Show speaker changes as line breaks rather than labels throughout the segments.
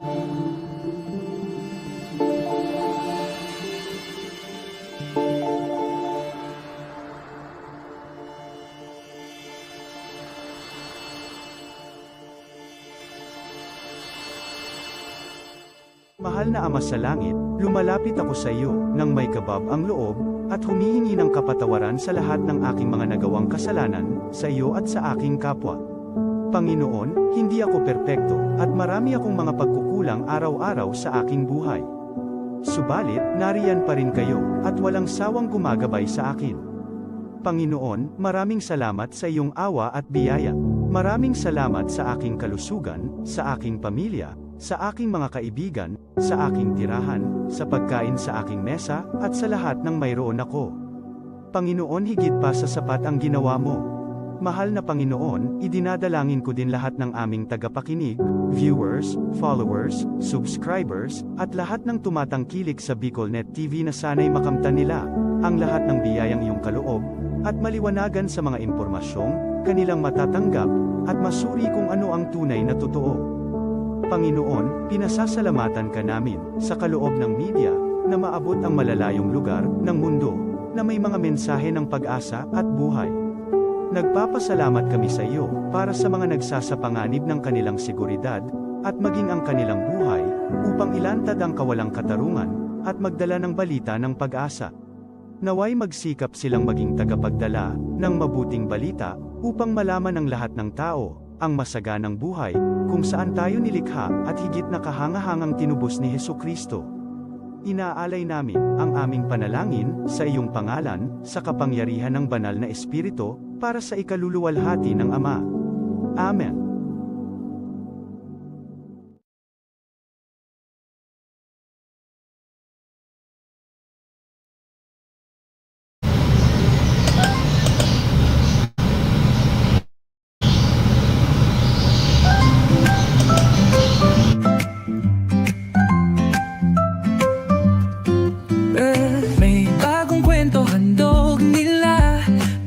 Mahal na Ama sa langit, lumalapit ako sa iyo, nang may kabab ang loob, at humihingi ng kapatawaran sa lahat ng aking mga nagawang kasalanan, sa iyo at sa aking kapwa. Panginoon, hindi ako perpekto, at marami akong mga pagkukulang araw-araw sa aking buhay. Subalit, nariyan pa rin kayo, at walang sawang gumagabay sa akin. Panginoon, maraming salamat sa iyong awa at biyaya. Maraming salamat sa aking kalusugan, sa aking pamilya, sa aking mga kaibigan, sa aking tirahan, sa pagkain sa aking mesa, at sa lahat ng mayroon ako. Panginoon, higit pa sa sapat ang ginawa mo. Mahal na Panginoon, idinadalangin ko din lahat ng aming tagapakinig, viewers, followers, subscribers, at lahat ng tumatangkilik sa BicolNet TV na sana'y makamtan nila ang lahat ng biyayang iyong kaloob, at maliwanagan sa mga impormasyong kanilang matatanggap, at masuri kung ano ang tunay na totoo. Panginoon, pinasasalamatan ka namin, sa kaloob ng media, na maabot ang malalayong lugar, ng mundo, na may mga mensahe ng pag-asa, at buhay. Nagpapasalamat kami sa iyo, para sa mga nagsasapanganib ng kanilang seguridad, at maging ang kanilang buhay, upang ilantad ang kawalang katarungan, at magdala ng balita ng pag-asa. Naway magsikap silang maging tagapagdala, ng mabuting balita, upang malaman ng lahat ng tao, ang masaganang buhay, kung saan tayo nilikha, at higit na kahangahangang tinubos ni Hesukristo. Inaalay namin, ang aming panalangin, sa iyong pangalan, sa kapangyarihan ng banal na Espiritu, para sa ikaluluwalhati ng Ama. Amen.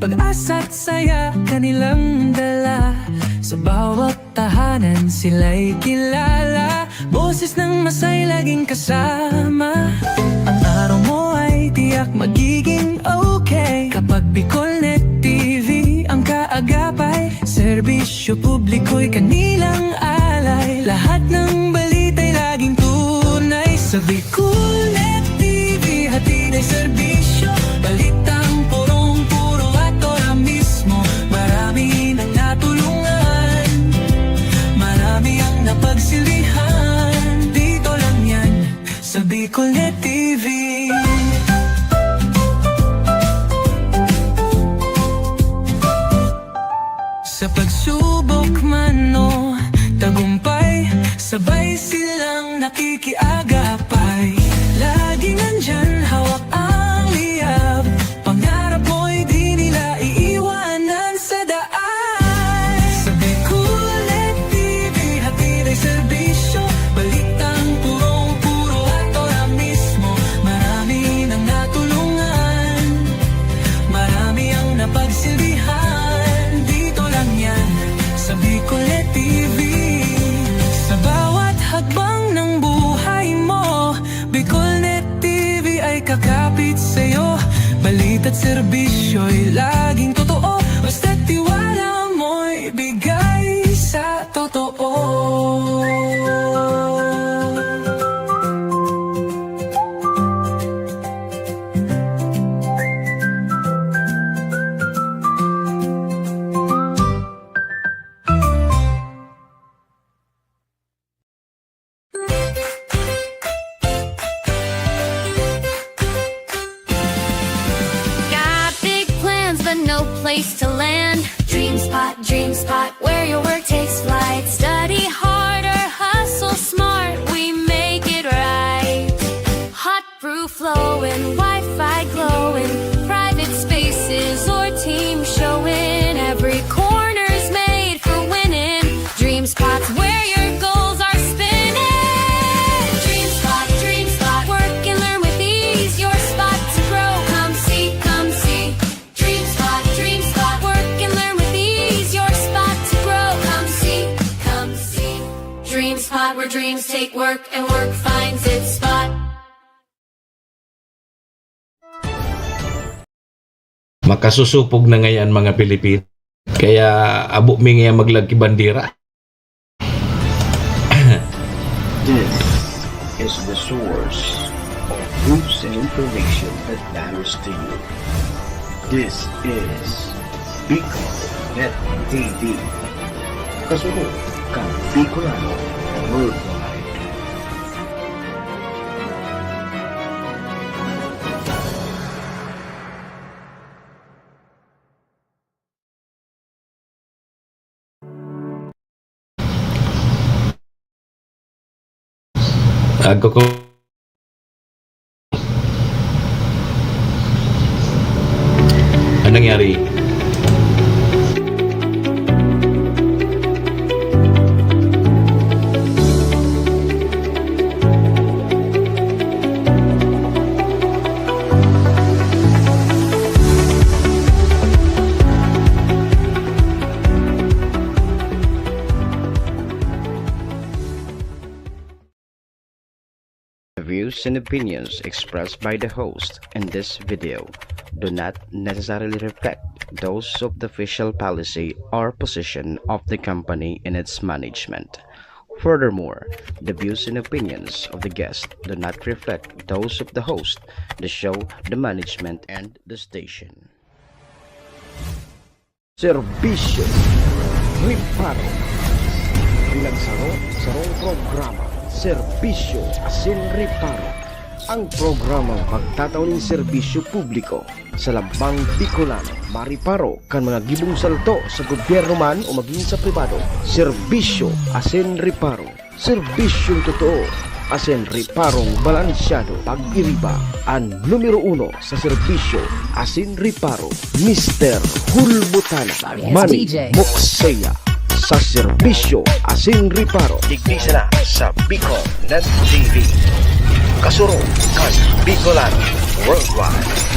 Pag-asa't saya kanilang dala. Sa bawat tahanan sila'y kilala. Boses ng masay laging kasama. Ang araw mo ay tiyak magiging okay kapag BicolNet TV ang kaagapay. Serbisyo publiko'y kanilang alay. Lahat ng balita'y laging tunay. Sa BicolNet TV hatid ay serbisyo. Balitang purong-puro at ora mismo. Marami nang natulungan, marami ang napagsilbihan. Dito lang yan sa BicolNet TV. Sa pagsubok man o tagumpay, sabay silang nakikiagapay. Laging nandyan, hawak ang liyab. Pangarap mo'y di nila iiwanan sa daan. Sa BicolNet TV hatid ay serbisyo. Balitang purong-puro at ora mismo. Marami nang natulungan, marami ang napagsilbihan. Dito lang yan sa BicolNet TV. Sa bawat hakbang ng buhay mo, BicolNet TV ay kakapit sa'yo. Balita't serbisyo'y laging totoo. Basta't tiwala mo'y bigay sa totoo.
No place to land. Dream spot, where your work takes flight. spot where dreams take work and work finds its spot.
Makasusupog na ngayon mga Pilipino. Kaya abo mi nga maglagi bandera.
This is the source of news and information that matters to you. This is Bicolnet TV. Kasunod kang Bicolano Worldwide.
Ako ko Anong nangyari?
The views and opinions expressed by the host in this video do not necessarily reflect those of the official policy or position of the company and its management. Furthermore, the views and opinions of the guest do not reflect those of the host, the show, the management, and the station. Serbisyo Riparo Pinagsaro-sarong programa Serbisyo Asin Riparo, ang programang pagtatao ng serbisyo publiko sa Lambang Bicolano, Mariparo kan mga gibong salto sa gobyerno man o maging sa pribado. Serbisyo Asin Riparo, serbisyong totoo, Asin Riparong balansyado. Pag-iriba ang numero 1 sa serbisyo Asin Riparo, Mr. Hulbutana Manny Moxeya. Sa serbisyo Asin Riparo, tignisa na sa Bicolnet TV. Kasuro kan Bicolano Worldwide.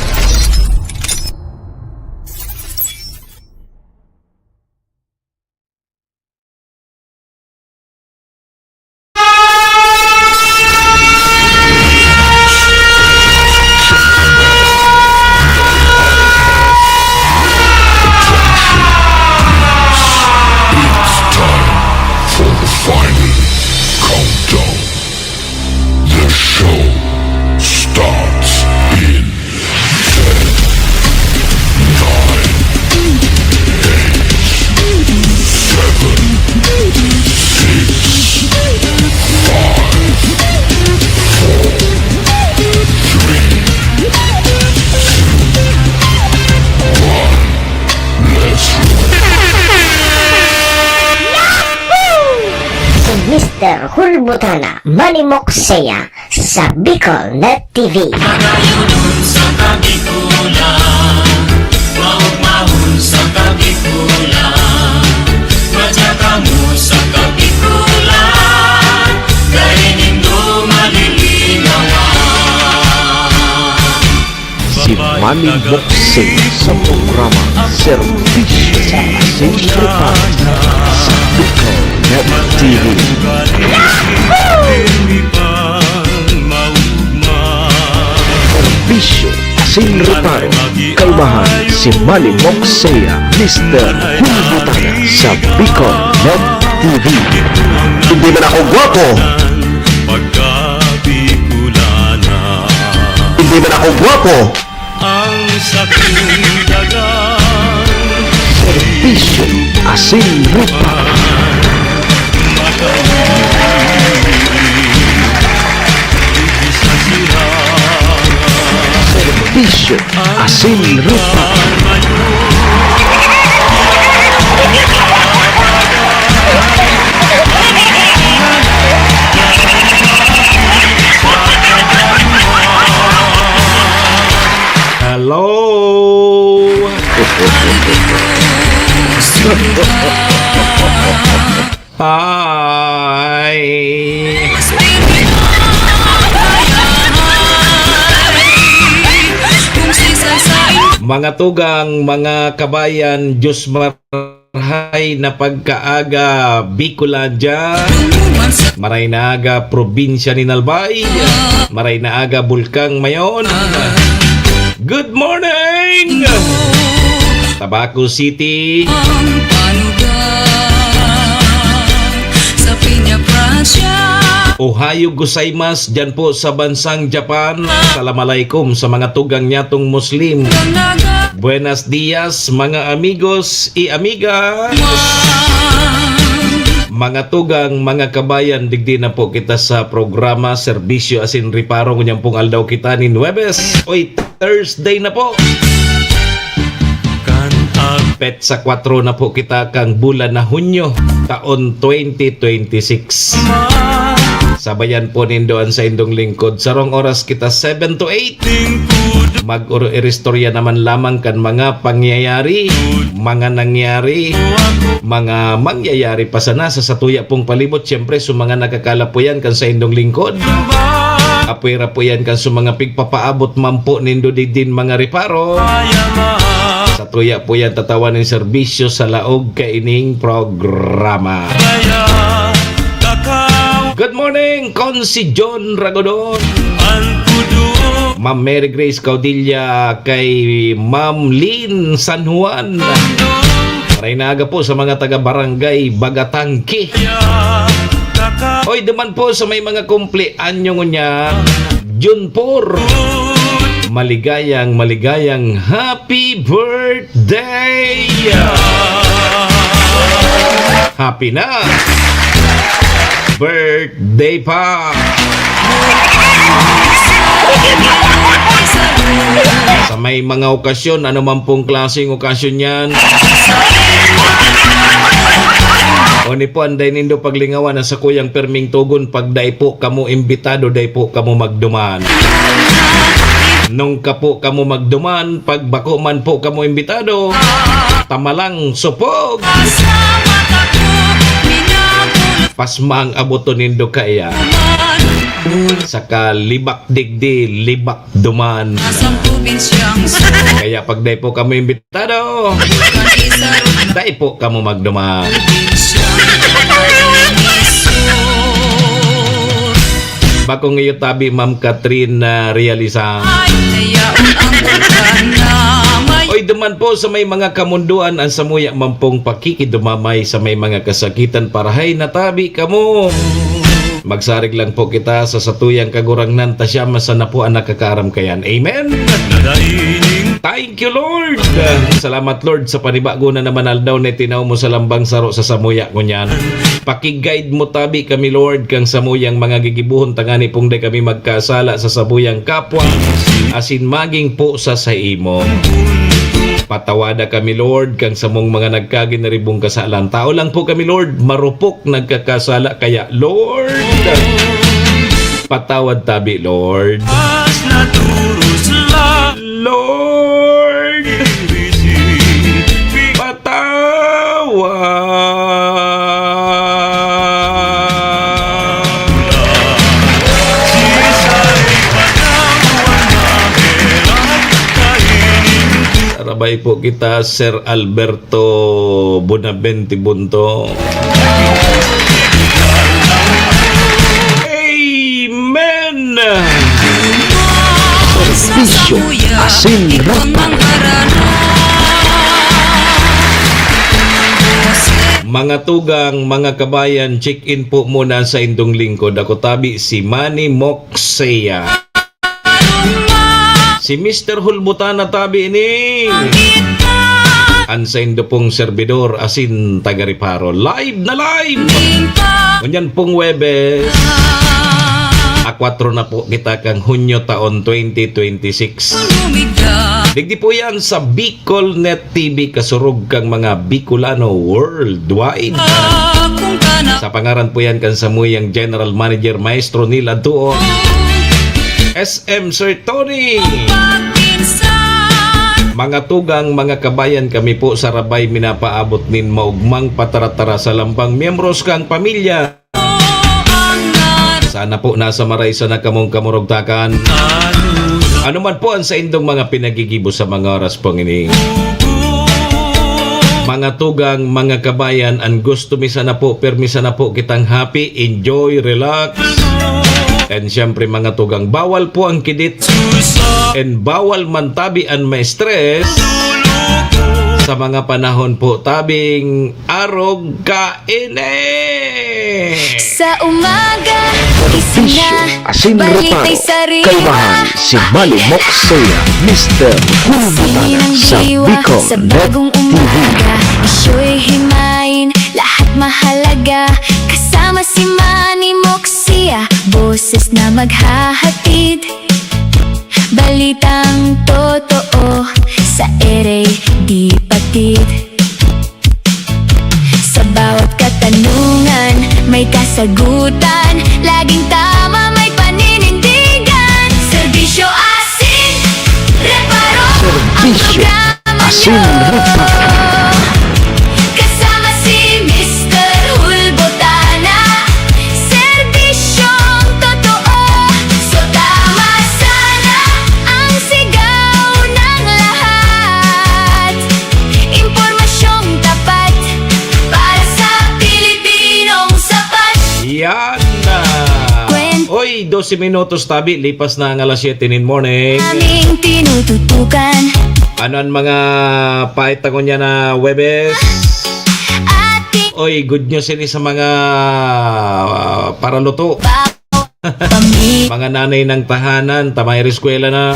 Mr. Hulbutana Manny Moxeya sa Bicolnet TV.
Magayunon sa kabikulan, maugmahon sa kabikulan, madyaka mo sa kabikulan, kainin do malilinawan.
Si Manny Moxeya sa programa Serbisyo Asin Riparo sa Bicolnet TV. Serbisyo Asin Riparo, kaibahan si Manny Moxeya, Mr. Hulbutana sa Bicolnet TV. Hindi man ako gwapo,
Pagkabikulana,
hindi man ako gwapo.
ang saking dagan,
Serbisyo Asin Riparo, Serbisyo Asin Riparo.
Hello. Hi. Mga tugang, mga kabayan, Diyos Marhay na pagkaaga Bicolandia, maray na aga probinsya ni Nalbay, maray na aga Bulkang Mayon. Good morning! Tabaco City,
Sa Piña Francia,
Ohio gozaimasu dyan po sa bansang Japan. Assalamualaikum sa mga tugang nyatong Muslim. Buenos dias mga amigos y amigas. Mga tugang, mga kabayan, digdi na po kita sa programa Serbisyo Asin Riparo ngunyang pong aldaw kita ni Nuebes. Oy, Thursday na po. Pet sa 4 na po kita kang bulan na Hunyo, taon 2026. Sabayan po nindoan sa indong lingkod. Sarong oras kita 7 to 8. Mag-iristorya naman lamang kan mga pangyayari, mga nangyari, mga mangyayari pa sana sa satuya pong palibot. Siyempre, sa mga nakakala po yan kan sa indong lingkod. Apwera po yan kan sa mga pigpapaabot mampo nindo din mga riparo. Sa tuya po yan tatawanin serbisyo sa laog kaining programa. Good morning, Konsi John Ragodon, Ma'am Mary Grace Caudilla, kay Ma'am Lynn San Juan. Maray na aga po sa mga taga-barangay Bagatangki. Hoy, duman po sa may mga kumpleanyo niya, Junpur. Maligayang happy birthday! Happy na! Birthday pa! Sa may mga okasyon, ano man pong klaseng okasyon yan, o ni po anday nindo paglingawan na sa kuyang perming tugon, pag day po kamo imbitado, day po kamo magduman. Nung ka po kamo magduman, pag bako man po kamo imbitado, tamalang supog. Pasmang aboto nindo kaya. Saka libak digdi, libak duman.
Asang probinsyang
Kaya pag day po kamo imbitado, day po kamo magduman. Bakong iyo tabi Ma'am Catherine Realiza. Oy, duman po sa may mga kamunduan ang samuya mampong pakikidumamay sa may mga kasakitan parahay natabi kamo. Magsarig lang po kita sa satuyang kagurangnan tasya masana po ang nakakaram kayan. Amen. Thank you, Lord. Salamat, Lord, sa panibago na naman aldaw na tinaw mo sa lambang saro sa samuya ko niyan. Pakiguide mo tabi kami, Lord, kang samuyang mga gigibuhon tangani pong day kami magkasala sa sabuyang kapwa. Asin maging po sa imo. Patawada kami, Lord, kang samong mga nagkaginaribong kasalan. Tao lang po kami, Lord, marupok nagkakasala. Kaya, Lord, patawad tabi, Lord. Lord, Sarabay po kita, Sir Alberto Bonavente Bunto. Amen.
Serbisyo Asin Riparo.
Mga tugang, mga kabayan, check-in po muna sa indong lingkod. Ako tabi si Manny Moxea. Si Mr. Hulbutana tabi ni Ansa indo pong servidor asin taga-Riparo. Live na live! Kunyan pong Webes. A4 na po kita kang Hunyo taon 2026. Digdi po yan sa Bicol Net TV, kasurog kang mga Bicolano worldwide. Sa pangaran po yan kan samuyang General Manager Maestro Nila Duo, SM Sir Tony. Mga tugang, mga kabayan, kami po sa Rabay minapaabot nin maugmang pataratara sa lambang miyembros kang pamilya. Sana po nasa maray sa nakamong kamurugtakan. Ano man po ang sa indong mga pinagigibo sa mga oras pong ini. Mga tugang, mga kabayan, ang gusto misa na po, permisa na po kitang happy, enjoy, relax. And syempre mga tugang, bawal po ang kidit and bawal man tabi ang may stress. Sa mga panahon po tabing arog kaine.
Sa umaga, gising
Bisyo,
na,
asin
balik
reparo,
ay sariwa.
kalmahan si Manny Moxea, Mr.
Sinin
Kurbatan
ang
sa
diwa
Bicol
sa
Net
bagong
TV.
umaga. Isyo'y himayin, lahat mahalaga. Kasama si Manny Moxea, boses na maghahatid. Balitang totoo sa ere di patid. Sa bawat katanungan may kasagutan, laging tama may paninindigan. Serbisyo asin, reparo ang
Serbisyo
programa
Asin
nyo.
Reparo.
Kasama si Mr. Hulbotana, serbisyong totoo. So tama sana ang sigaw ng lahat. Impormasyong tapat para sa Pilipinong sapat.
Yan na. Oy, 12 minutos tabi, lipas na ang alas 7 in morning.
Aming tinututukan
Ano ang mga paitagon niya na Webes?
ating
Oy, good news ini sa mga paraluto.
pamilya.
Mga nanay ng tahanan, tamay eskwela na.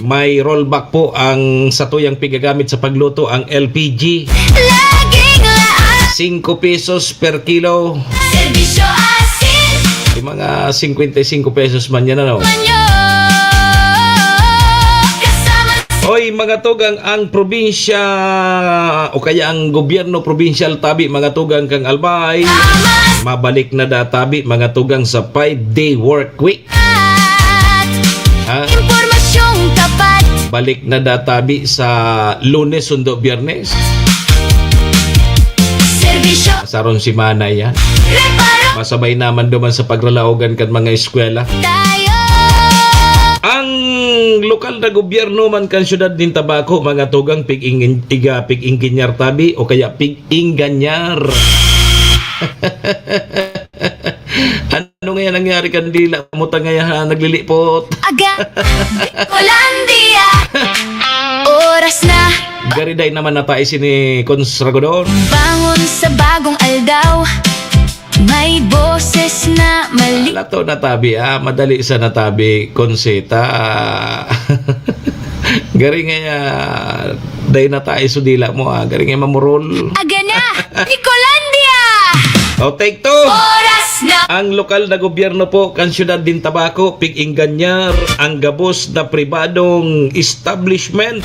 May rollback po ang satuyang pigagamit sa pagluto, ang LPG.
Laging laan,
5 pesos per kilo.
serbisyo asin
Yung mga 55 pesos man yan ano.
manyo. Kasama
Oy, mga tugang, ang probinsya o kaya ang gobyerno provincial tabi, mga tugang kang Albay, mabalik na tabi, mga tugang sa 5-day work week. Ha?
impormasyong tapat.
Balik na tabi sa Lunes, Sundo, Biyernes.
Serbisyo
Saron si Manay yan.
reparo
Masabay naman duman sa pagralaogan kan mga eskwela.
tayo.
Ang lokal na gobyerno man kan syudad din Tabaco, mga tugang pig-inganyar tabi o kaya pig-inganyar. Ano nga nangyari kan dila mo ngayon naglilipot?
Aga Bicolandia. Oras na
Gariday naman na tayo ni Consragodon.
bangon sa bagong aldaw. May boses na mali.
Lato na tabi madali sa natabi konseta. Gari nga day na tayo sudila mo gari nga mamurol.
Aga na Bicolandia.
O take 2.
Oras na
Ang lokal na gobyerno po kan syudad din Tabaco pig-inganyar ang gabos na pribadong establishment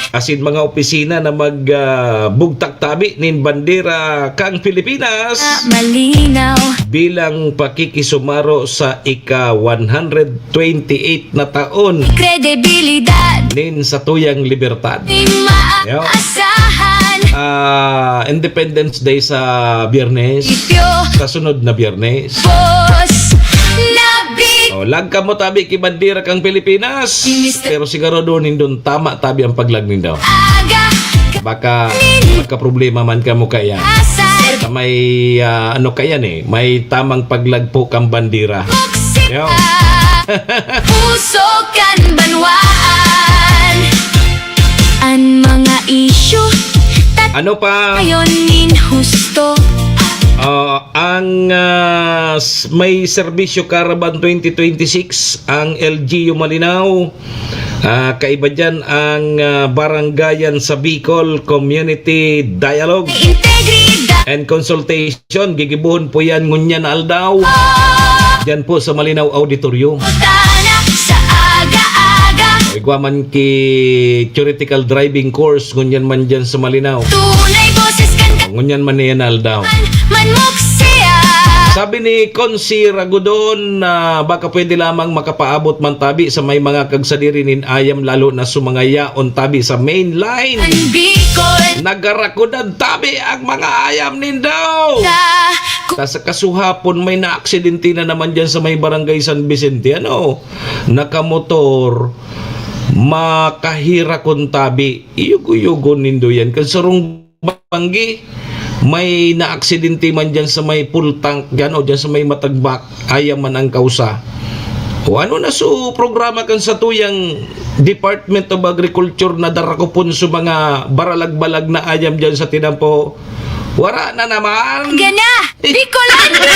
asin mga opisina na magbugtak tabi nin bandera kang Pilipinas
malinaw.
bilang pakikisumaro sa ika-128 na taon
Kredibilidad
nin sa tuyang libertad.
di maaasahan.
Independence Day sa Biyernes,
Ipyo
kasunod na Biyernes.
boss nabi.
O, lag ka mo tabi kay bandera kang Pilipinas. Pero siguro doon hindun tama tabi ang paglag daw.
Aga
Baka magka-problema man ka mo kaya.
asal
May ano kaya may tamang paglagpo kang bandera. Yo.
puso kan banwaan. An mga isyu
Ano pa?
tayon nin husto.
Ang may serbisyo Caravan 2026 ang LGU Malinaw. Kaiba dyan ang barangayan sa Bicol Community Dialogue
Integridad
and Consultation. Gigibuhon po yan ngunyan aldaw. Dyan po sa Malinaw Auditorium.
tana sa aga-aga.
Igwaman ki theoretical driving course ngunyan man dyan sa Malinaw.
Tunay boses kan
Ngunyan man yan aldaw.
manmuksya.
Sabi ni Consi Ragudon na baka pwede lamang makapaabot man tabi sa may mga kagsadiri nin ayam lalo na sumangaya on tabi sa main line.
An Bicol
Nagarakudan tabi ang mga ayam nin daw.
ka
Sa kasuhapon may naaksidente na naman dyan sa may barangay San Vicente. Nakamotor. makahira kon tabi iyug-uyugon nindo yan kan sarong banggi may naaksidente man dyan sa may full tank dyan o dyan sa may matagbak ayam man ang kausa o ano na so programa kan sa tuyang Department of Agriculture na darakupon sa mga baralag-balag na ayam dyan sa tinampo wara na naman
Gana! Bicolanda!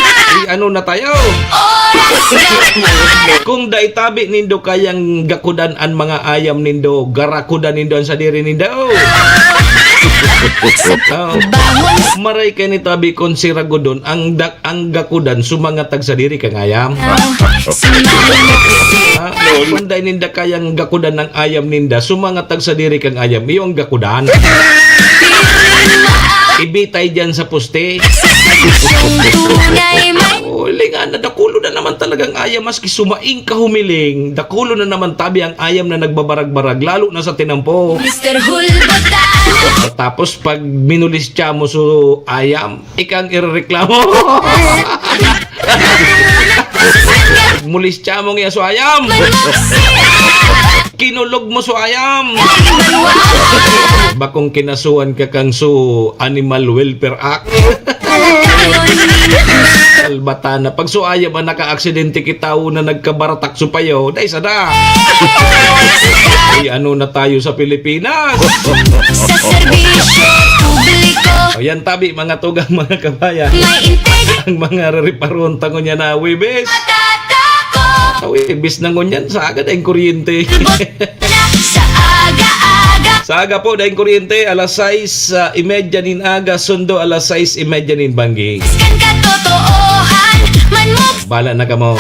ano na tayo
Oras na!
kung daitabi nindo kayang gakudan ang mga ayam nindo garakudan nindo ang sadiri nindo oh. Maray kay ni tabi kon si Ragodon ang gakudan sumanga tag sadiri kang ayam kung day ninda kayang gakudan ng ayam ninda sumanga tag sadiri kang ayam iyong gakudan ibitay dyan sa poste
Tunay may
oh, lingan na dakulo na naman talagang ayam maski sumaing ka humiling dakulo na naman tabi ang ayam na nagbabarag-barag lalo na sa tinampo
Mr. Hulbotan
tapos pag minulis siya mo so ayam ikang irereklamo mulis siya mo nga so ayam kinulog mo so ayam bakong kinasuan ka kang so Animal Welfare Act Albata na pag so ayam ang naka-aksidente kitaw na nagkabaratak so payo dahil sada ay ano na tayo sa Pilipinas
Sa serbisyo publiko
ayan tabi mga tugang mga kabayan
May integrity
ang mga riparon tango niya na wibes
Tatako
wibes na ngunyan sa agad ang kuryente
Sa aga-aga
sa aga po dahil kuryente alas 6:30 nin aga sundo alas 6:30 nin banggi
Kan katotohan Man mo
bala na ka mo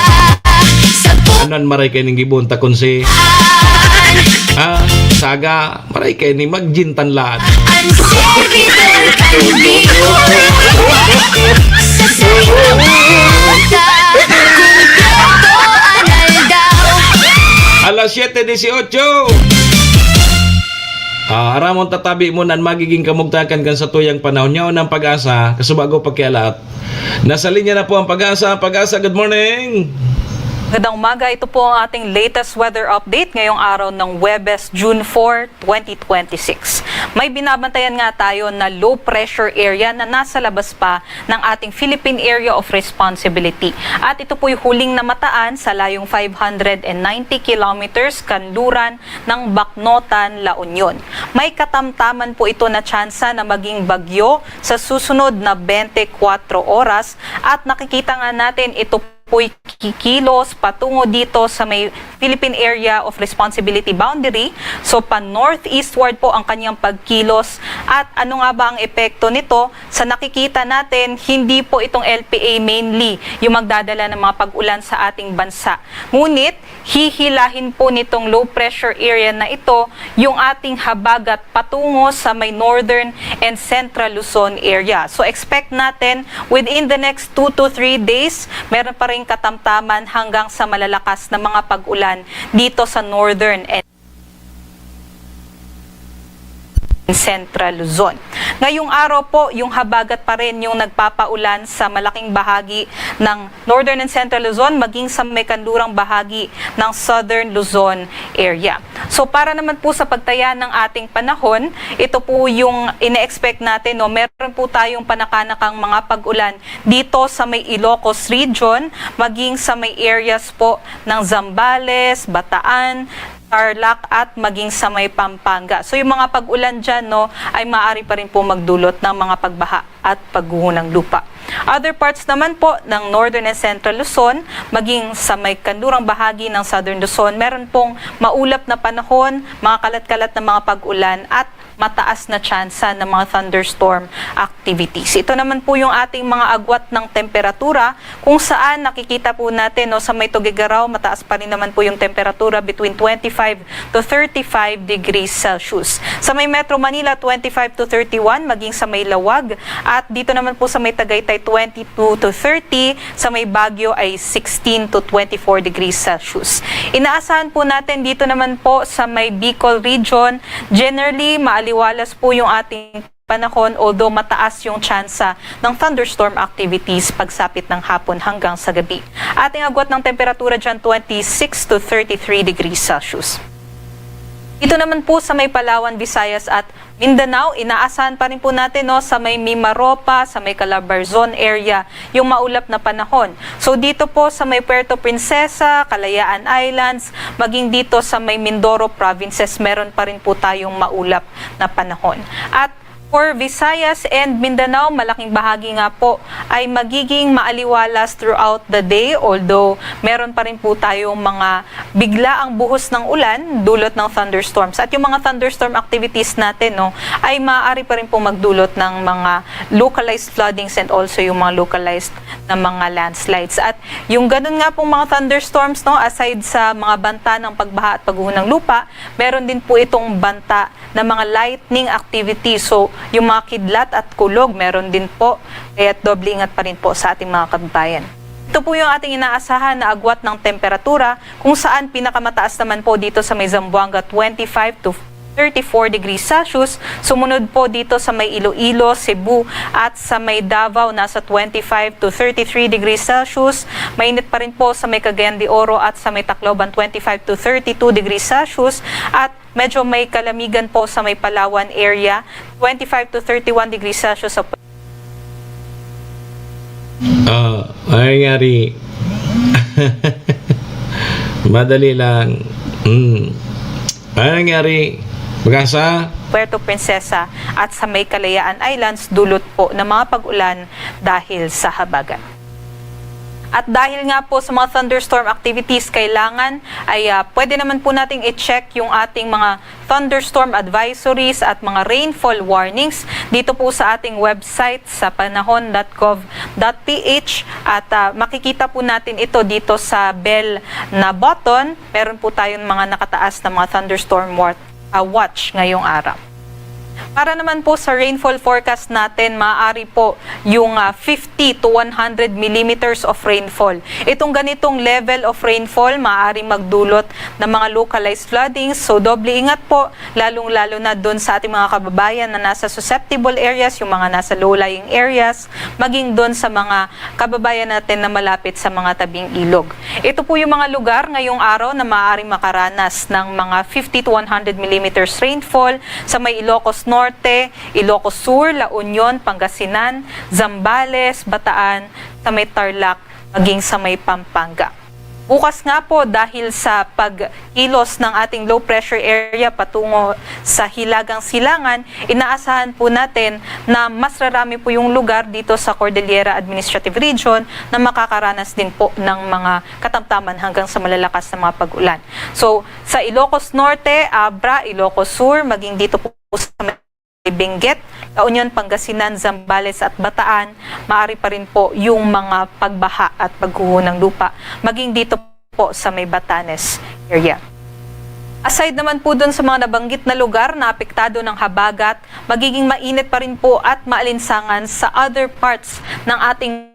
Sa
anan maray kayo ning gibunta kun si saga maray kayo ni magjintanlaan
Ang servidor kaibigo Sa sa'yo Kung katotohan daw
alas 7:18 aramon tatabi mo nan magiging kamugtakan kan sa tuyang panahon nyo ng pag-asa kasubago pagkialat nasa linya na po ang pag-asa good morning
Magandang umaga, ito po ang ating latest weather update ngayong araw ng Huwebes, June 4, 2026. May binabantayan nga tayo na low pressure area na nasa labas pa ng ating Philippine Area of Responsibility. At ito po'y huling namataan sa layong 590 kilometers kanluran ng Bacnotan, La Union. May katamtaman po ito na tsansa na maging bagyo sa susunod na 24 oras at nakikita nga natin ito po'y kikilos patungo dito sa may Philippine Area of Responsibility boundary. So, pa-northeastward po ang kanyang pagkilos. At ano nga ba ang epekto nito? Sa nakikita natin, hindi po itong LPA mainly yung magdadala ng mga pag-ulan sa ating bansa. Ngunit, hihilahin po nitong low pressure area na ito yung ating habagat patungo sa may northern and central Luzon area. So, expect natin within the next 2 to 3 days, meron pa rin katamtaman hanggang sa malalakas na mga pag-ulan dito sa northern and Central Luzon. Ngayong araw po, yung habagat pa rin yung nagpapaulan sa malaking bahagi ng Northern and Central Luzon, maging sa may kanlurang bahagi ng Southern Luzon area. So para naman po sa pagtaya ng ating panahon, ito po yung ine-expect natin. No? Meron po tayong panakanakang mga pag-ulan dito sa may Ilocos region, maging sa may areas po ng Zambales, Bataan, Tarlac at maging sa may Pampanga. So yung mga pag-ulan dyan ay maaari pa rin po magdulot ng mga pagbaha at pagguho ng lupa. Other parts naman po ng Northern and Central Luzon, maging sa may kanlurang bahagi ng Southern Luzon, meron pong maulap na panahon, mga kalat-kalat na mga pag-ulan at mataas na tsansa ng mga thunderstorm activities. Ito naman po yung ating mga agwat ng temperatura kung saan nakikita po natin sa may Tuguegarao, mataas pa rin naman po yung temperatura between 25 to 35 degrees Celsius. Sa may Metro Manila, 25 to 31, maging sa may Lawag. At dito naman po sa may Tagaytay, 22 to 30, sa may Baguio ay 16 to 24 degrees Celsius. Inaasahan po natin dito naman po sa may Bicol region, generally maaliwalas po yung ating panahon although mataas yung tsansa ng thunderstorm activities pagsapit ng hapon hanggang sa gabi. Ating agwat ng temperatura dyan 26 to 33 degrees Celsius. Ito naman po sa may Palawan, Visayas at Mindanao, inaasahan pa rin po natin sa may Mimaropa, sa may Calabarzon area, yung maulap na panahon. So dito po sa may Puerto Princesa, Kalayaan Islands, maging dito sa may Mindoro provinces, meron pa rin po tayong maulap na panahon. At for Visayas and Mindanao, malaking bahagi nga po ay magiging maaliwalas throughout the day, although meron pa rin po tayong mga biglaang buhos ng ulan dulot ng thunderstorms. At yung mga thunderstorm activities natin ay maaari pa rin po magdulot ng mga localized floodings and also yung mga localized na mga landslides. At yung ganun nga pong mga thunderstorms, aside sa mga banta ng pagbaha at pagguho ng lupa, meron din po itong banta na mga lightning activity. So, yung mga kidlat at kulog, meron din po. Kaya doble ingat pa rin po sa ating mga kababayan. Ito po yung ating inaasahan na agwat ng temperatura, kung saan pinakamataas naman po dito sa may Zamboanga 25 to 34 degrees Celsius. Sumunod po dito sa may Iloilo, Cebu at sa may Davao nasa 25 to 33 degrees Celsius. Mainit pa rin po sa may Cagayan de Oro at sa may Tacloban 25 to 32 degrees Celsius. At medyo may kalamigan po sa may Palawan area 25 to 31 degrees Celsius.
Ay nangyari. Madali lang. Ay nangyari. Magasa.
Puerto Princesa at sa may Kalayaan Islands, dulot po ng mga pag-ulan dahil sa habagat. At dahil nga po sa mga thunderstorm activities, kailangan ay pwede naman po nating i-check yung ating mga thunderstorm advisories at mga rainfall warnings dito po sa ating website sa panahon.gov.ph at makikita po natin ito dito sa bell na button. Meron po tayong mga nakataas na mga thunderstorm watch ngayong araw. Para naman po sa rainfall forecast natin, maaari po yung 50 to 100 millimeters of rainfall. Itong ganitong level of rainfall, maaari magdulot ng mga localized floodings. So, doble ingat po, lalong-lalo na doon sa ating mga kababayan na nasa susceptible areas, yung mga nasa low-lying areas, maging doon sa mga kababayan natin na malapit sa mga tabing ilog. Ito po yung mga lugar ngayong araw na maaari makaranas ng mga 50 to 100 millimeters rainfall sa may Ilocos Norte, Ilocos Sur, La Union, Pangasinan, Zambales, Bataan, sa may Tarlac, maging sa may Pampanga. Bukas nga po dahil sa pagkilos ng ating low pressure area patungo sa Hilagang Silangan, inaasahan po natin na mas rarami po yung lugar dito sa Cordillera Administrative Region na makakaranas din po ng mga katamtaman hanggang sa malalakas na mga pag-ulan. So sa Ilocos Norte, Abra, Ilocos Sur, maging dito po sa Benguet, La Union, Pangasinan, Zambales at Bataan, maaari pa rin po yung mga pagbaha at pagguho ng lupa, maging dito po sa may Batanes area. Aside naman po dun sa mga nabanggit na lugar na apektado ng habagat, magiging mainit pa rin po at maalinsangan sa other parts ng ating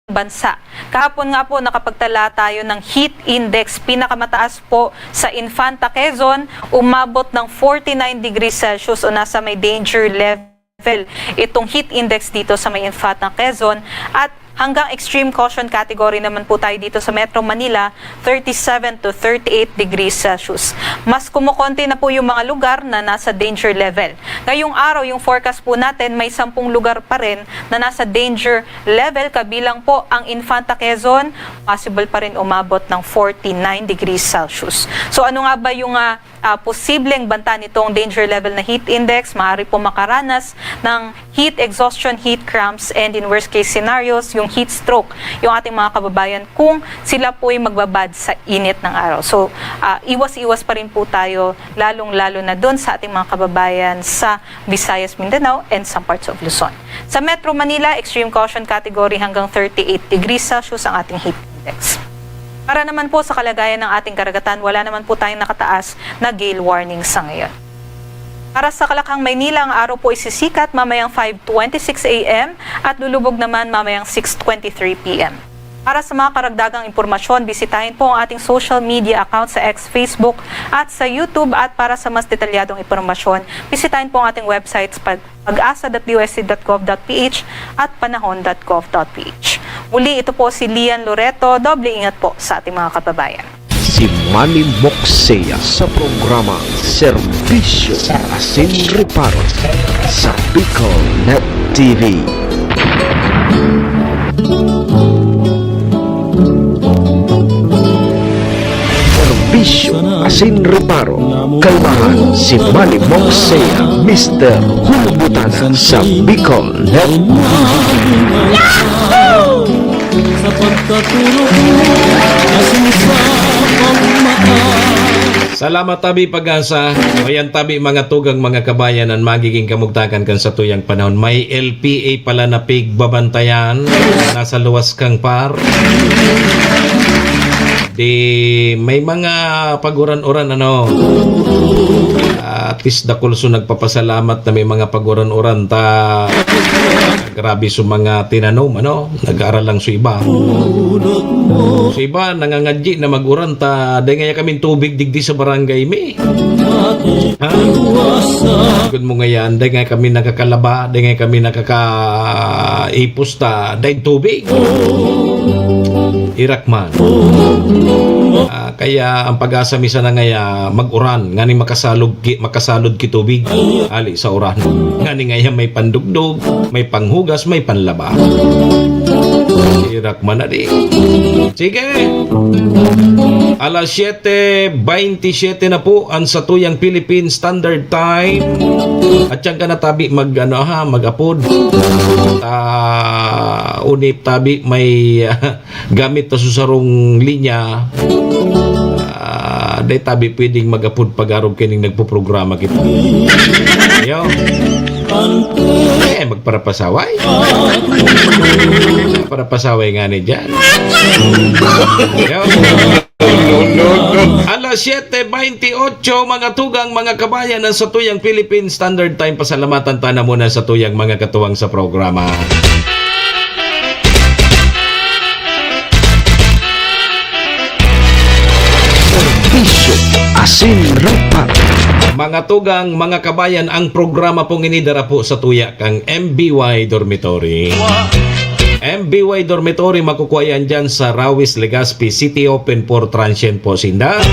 bansa. Kahapon nga po nakapagtala tayo ng heat index, pinakamataas po sa Infanta, Quezon, umabot ng 49 degrees Celsius o nasa may danger level itong heat index dito sa may Infanta, Quezon, at hanggang extreme caution category naman po tayo dito sa Metro Manila, 37 to 38 degrees Celsius. Mas kumukonti na po yung mga lugar na nasa danger level. Ngayong araw, yung forecast po natin, may 10 lugar pa rin na nasa danger level, kabilang po ang Infanta, Quezon, possible pa rin umabot ng 49 degrees Celsius. So ano nga ba yung posibleng banta nitong danger level na heat index? Maaari po makaranas ng heat exhaustion, heat cramps, and in worst case scenarios, yung heat stroke, yung ating mga kababayan kung sila po ay magbabad sa init ng araw. So, iwas-iwas pa rin po tayo, lalong-lalo na doon sa ating mga kababayan sa Visayas, Mindanao, and some parts of Luzon. Sa Metro Manila, extreme caution category hanggang 38 degrees Celsius ang ating heat index. Para naman po sa kalagayan ng ating karagatan, wala naman po tayong nakataas na gale warning sa ngayon. Para sa Kalakhang, Maynila, ang araw po isisikat mamayang 5:26 a.m. at lulubog naman mamayang 6:23 p.m. Para sa mga karagdagang impormasyon, bisitahin po ang ating social media account sa X, Facebook at sa YouTube, at para sa mas detalyadong impormasyon, bisitahin po ang ating websites pag-asa.usc.gov.ph at panahon.gov.ph. Muli, ito po si Lian Loreto. Doble ingat po sa ating mga kababayan.
si Manny Moxea sa programa Serbisyo Asin Reparo sa Bicol Net TV. Serbisyo Asin Reparo, kalmahan si Manny Moxea, Mr. Hulbutana sa Bicol Net
Sa pagkatulog mo, asusa pagmata.
Salamat tabi pag-asa. Ayan tabi mga tugang mga kabayan ang magiging kamugtakan kan sa tuyang panahon. May LPA pala na pigbabantayan. Nasa luwas kang par. Di may mga paguran-uran ano. At least dakulso nagpapasalamat na may mga paguran-uran ta grabe sa mga tinanom ano. Nag-aaral lang sa iba. Sa iba nangangadji na maguran ta dahil nga kami tubig digdi sa barangay mi. Ha? Good mo ngayon dahil nga kami nakakalaba dahil nga kami nakakaipos ta dahil tubig. Irakman. Kaya ang pag-asa misa na ngaya mag-uran ngani makasalod ki tubig ali sa uran ngani ngaya may pandugdog may panghugas may panlaba Irakman na di. Sige. Alas 7:27 na po ang satuyang Philippine Standard Time. At yan ka na tabi mag-apod. Unip tabi may gamit na susarong linya. Day tabi pwedeng mag-apod pag-arog kining nagpo-programa kita. Yo. Magparapasaway. Parapasaway nga ni dyan. Yo. Alas 7:28 mga tugang mga kabayan ng satuyang Philippine Standard Time. Pasalamatan tana muna sa tuyang mga katuwang sa programa.
Serbisyo Asin Reparo.
Mga tugang mga kabayan, ang programa pong inidara po sa tuya kang MBY Dormitory. MBY Dormitory makukuha yan dyan sa Rawis, Legazpi City, open for transient po sinda.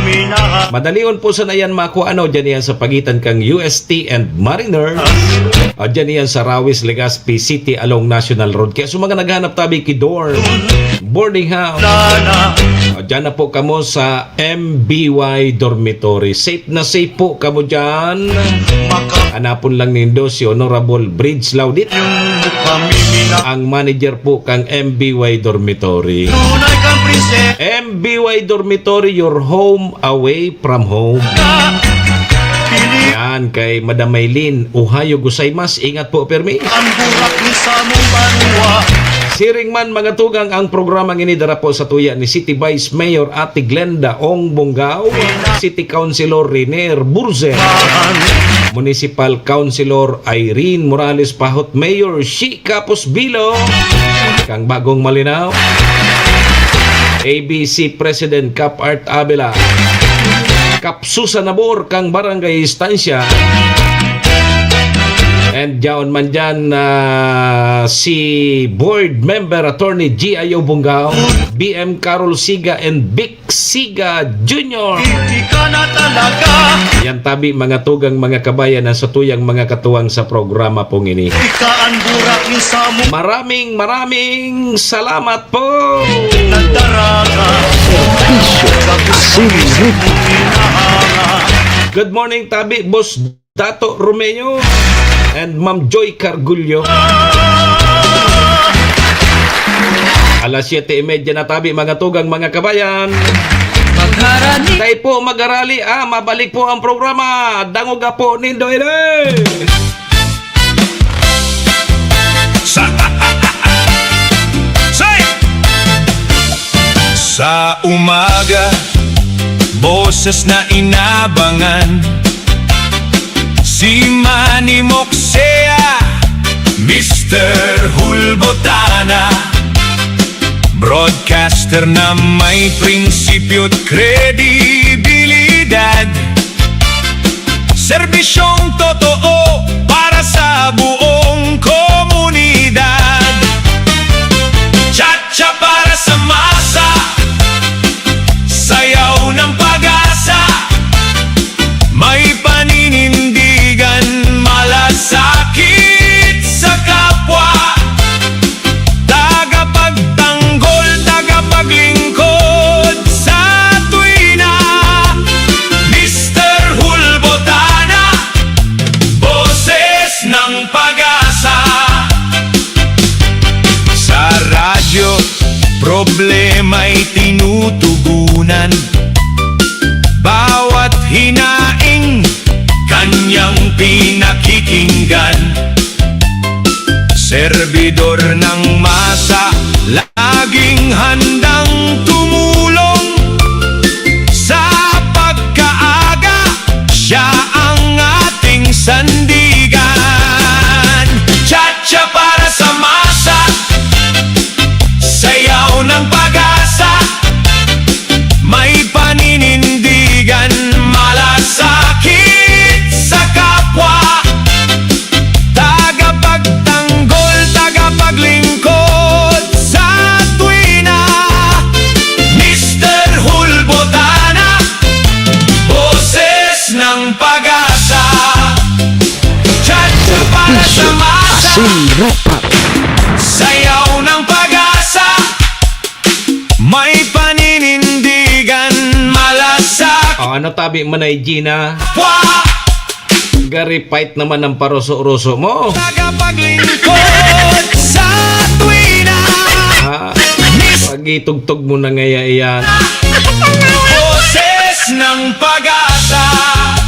Madalion po sana yan makuha dyan yan sa pagitan kang UST and Mariner. Dyan yan sa Rawis, Legazpi City along National Road. Kaya sa mga naghanap tabi kidorm, boarding house, dyan na po kamo sa MBY Dormitory. Safe na safe po kamo dyan. Hanapon lang nindo si Honorable Bridge Laudit, ang manager po kang MBY Dormitory. MBY Dormitory, your home away from home. Yan kay Madam Maylin, Ohayo gozaimasu. Ingat po permi. Siring man mga tugang, ang programang inidara po sa tuya ni City Vice Mayor Ate Glenda Ong Bonggao, City Councilor Riner Burze, Municipal Councilor Irene Morales Pahot, Mayor Shi Capos Bilo, kang Bagong Malinaw, ABC President Cap Art Abela, Cap Susan Nabor kang Barangay Estancia, and jaon man dyan si Board Member Attorney G.I.O. Bonggao, BM Carol Siga and Vic Siga Jr. Yan tabi mga tugang mga kabayan na sa tuyang mga katuwang sa programa pong ini. Maraming salamat po.
Serbisyo Asin Reparo.
Good morning tabi Boss Dato Romeo and Ma'am Joy Cargulyo. Alas 7:30 na tabi mga tugang mga kabayan. Tayo po mag-arali, mabalik po ang programa. Dangoga po nindo ile.
Sa umaga, boses na inabangan, si Manny Moxea, Mr. Hulbotana, broadcaster na may prinsipyo at kredibilidad, serbisyong totoo para sa buong komunidad, tsa-tsa para sa masa, sayaw ng radyo, problema'y tinutugunan. Bawat hinaing kanyang pinakikinggan. Servidor ng masa, laging handang tumulong. Sa pagkaaga, siya ang ating sandigan. Cha-cha para sa masa, sayaw ng pag-asa. May paninindigan, malasakit sa kapwa. Tagapagtanggol, tagapaglingkod sa tuwina. Mr. Hulbotana, boses ng pag-asa. Cha-cha para sa masa, sayaw ng pag-asa. May paninindigan, malasak.
Ano tabi man ay Gina?
Wa,
Gary fight naman ang paruso-ruso mo.
tagapaglingkod sa tuwina.
Pagitugtog mo na ngaya iyan.
Boses ng pag-asa.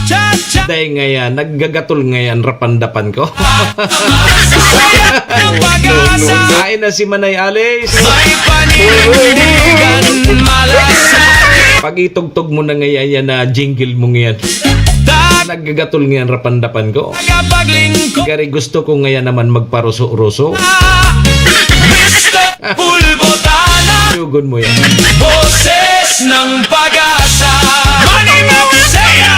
Cha-cha
Dahil ngayon, naggagatol ngayon rapandapan ko.
ng pag-asa.
Kain na si Manay Alice.
May paninindigan, malasak.
Pagitugtog mo na ngayon yan na jingle mo ngayon. Naggagatol ngayon rapandapan ko.
Tagapaglingkod,
Gary gusto ko ngayon naman magparuso-ruso.
Mr. Hulbotana,
Sugon mo yan.
boses ng pag-asa. Manny Moxea,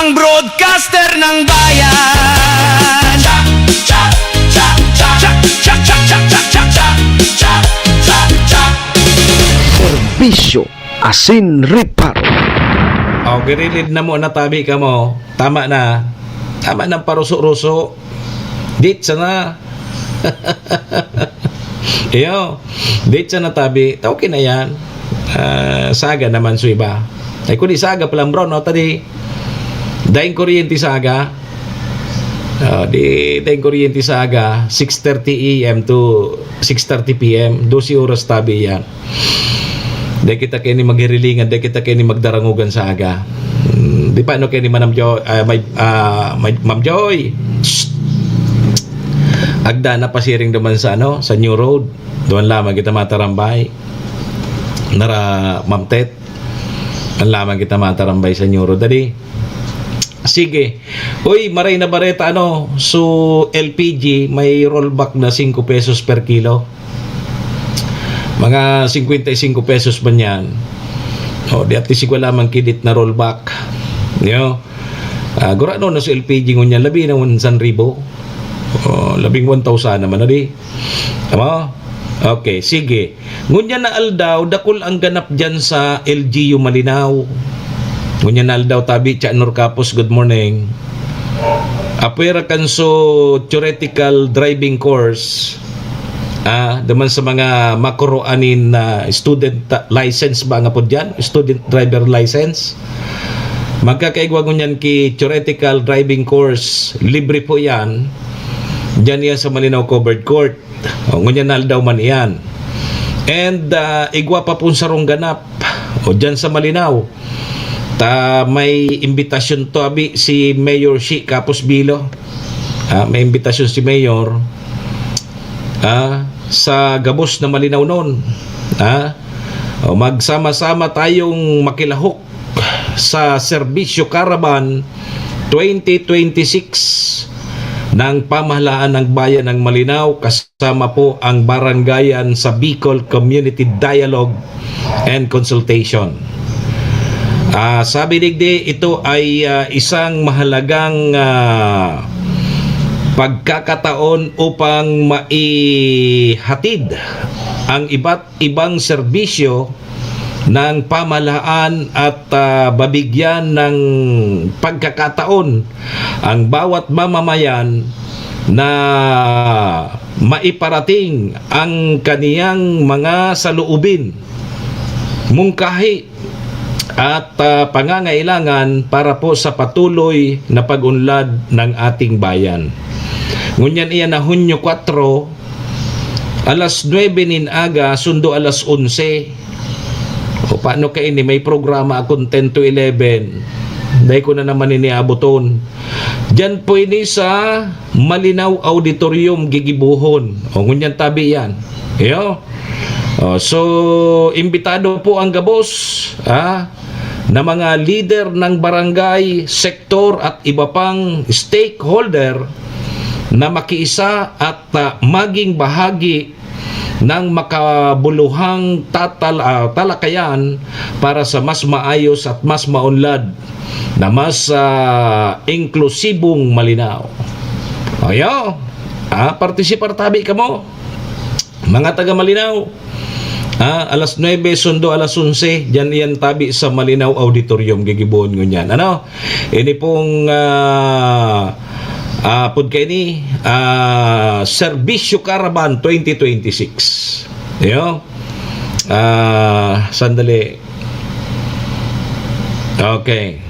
ang broadcaster ng bayan. Cha cha cha cha cha cha cha cha cha cha cha cha cha cha.
Serbisyo asin reparo.
Girilid na mo, natabi ka mo. Tama na. Tama ng paruso-ruso. Date sa na. Iyo. Date sa natabi. Okay na yan. Saga naman so iba. Ay kundi saga palang bro, no? Tadi. Daing kuryente saga. Daing kuryente saga. 6:30 AM to 6:30 PM. 12 oras tabi yan. Dahil kita kayo ni maghirilingan, dahil kita kayo ni magdarangugan sa aga. Di pa ano kayo ni Manam Joy, Ma'am Joy. Shh. Agda na pasiring naman sa sa New Road. Doon lamang kita matarambay. Nara Ma'am Tet. Doon lamang kita matarambay sa New Road. Dali. Sige. Uy, maray na bareta so LPG may rollback na 5 pesos per kilo. Mga 55 pesos ba niyan? Di at least wala man kidit na rollback. Gurano na sa LPG ngunyan, labi na 1,000. Labing 1,000 naman na di. Tama? Okay, sige. Ngunyan na aldaw, dakol ang ganap dyan sa LGU Malinaw. Ngunyan na aldaw, tabi, Chanor Kapos, good morning. Apera kanso theoretical driving course. Daman sa mga makuroanin na student license ba nga po dyan? Student driver license. Magkakaigwa ko niyan ki theoretical driving course. Libre po yan. Diyan yan sa Malinaw Covered Court. Ngunyan na daw man yan. And igwa pa po sa rong ganap. Diyan sa Malinaw. May imbitasyon to abi si Mayor Shi Kapos Bilo. May imbitasyon si Mayor. Sa gabos na Malinaw noon. Magsama-sama tayong makilahok sa Serbisyo Caravan 2026 ng pamahalaan ng bayan ng Malinaw, kasama po ang barangayan sa Bicol Community Dialogue and Consultation. Sabi digdi, ito ay isang mahalagang pagkakataon upang maihatid ang iba't ibang serbisyo ng pamahalaan at babigyan ng pagkakataon ang bawat mamamayan na maiparating ang kaniyang mga saloobin, mungkahi at pangangailangan para po sa patuloy na pag-unlad ng ating bayan. Ngunyan iyan na Hunyo 4, alas 9 nin aga, sundo alas 11. O paano kayo ni may programa akong 10 to 11. Dahil ko na naman iniabuton. Diyan po ini sa Malinaw Auditorium, Gigibuhon. O ngunyan tabi yan. Yo. So, imbitado po ang gabos na mga leader ng barangay, sektor at iba pang stakeholder na makiisa at maging bahagi ng makabuluhang talakayan para sa mas maayos at mas maunlad na mas inklusibong Malinaw. Ayo, partisipar tabi ka mo, mga taga Malinaw. Alas 9, sundo alas 11, dyan yan tabi sa Malinaw Auditorium, Gigibuhon ngunyan. Ano? Ini pong pud kay ni Serbisyo Caravan 2026. Yo. Sandali. Okay.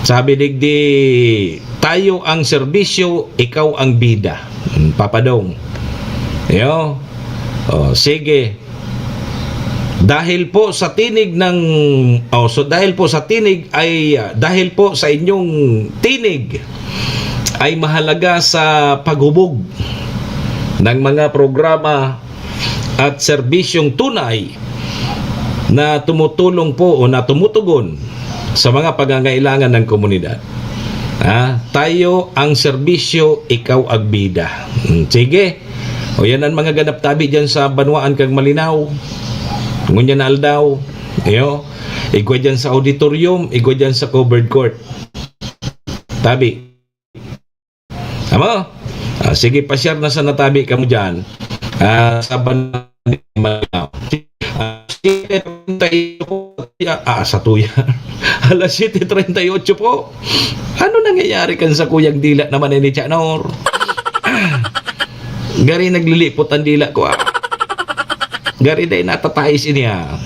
Sabi digdi, tayo ang serbisyo, ikaw ang bida. Papadong. Yo. Sige. Dahil po sa tinig ng dahil po sa inyong tinig ay mahalaga sa paghubog ng mga programa at serbisyong tunay na tumutulong po o na tumutugon sa mga pangangailangan ng komunidad. Tayo ang serbisyo, ikaw ang bida. Sige. O yan ang mga ganap tabi dyan sa Banwaan kag Malinaw. Ngunyan na aldaw. Igwa dyan sa auditorium, igwa dyan sa covered court. Tabi. Tama? Sige, pasyar na sa natabi ka mo dyan. Sa Banwaan kag Malinaw. Sa tuya. Alas 7:38 po. Ano nangyayari kan sa Kuyang Dila naman ni Chanor? Gari naglilipot ang dila ko. Gari day natatais niya.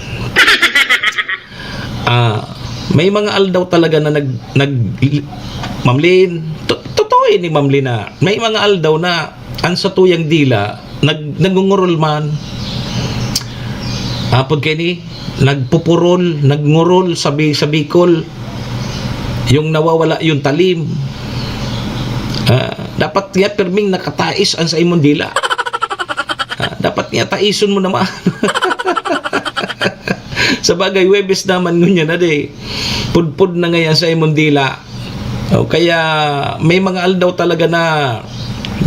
May mga aldaw talaga na Mamlin. Totoo ni Mamlin na may mga aldaw na ang sa tuyang dila nagungurol man. Pag kini nagpupurol, nagngurol sa Bicol. Yung nawawala yung talim. Dapat nga perming nakatais ang sa imong dila. Dapat nga taison mo naman. Sa bagay, Webes naman ngunya na de. Pudpud na ngayon sa imong dila. Kaya may mga aldaw talaga na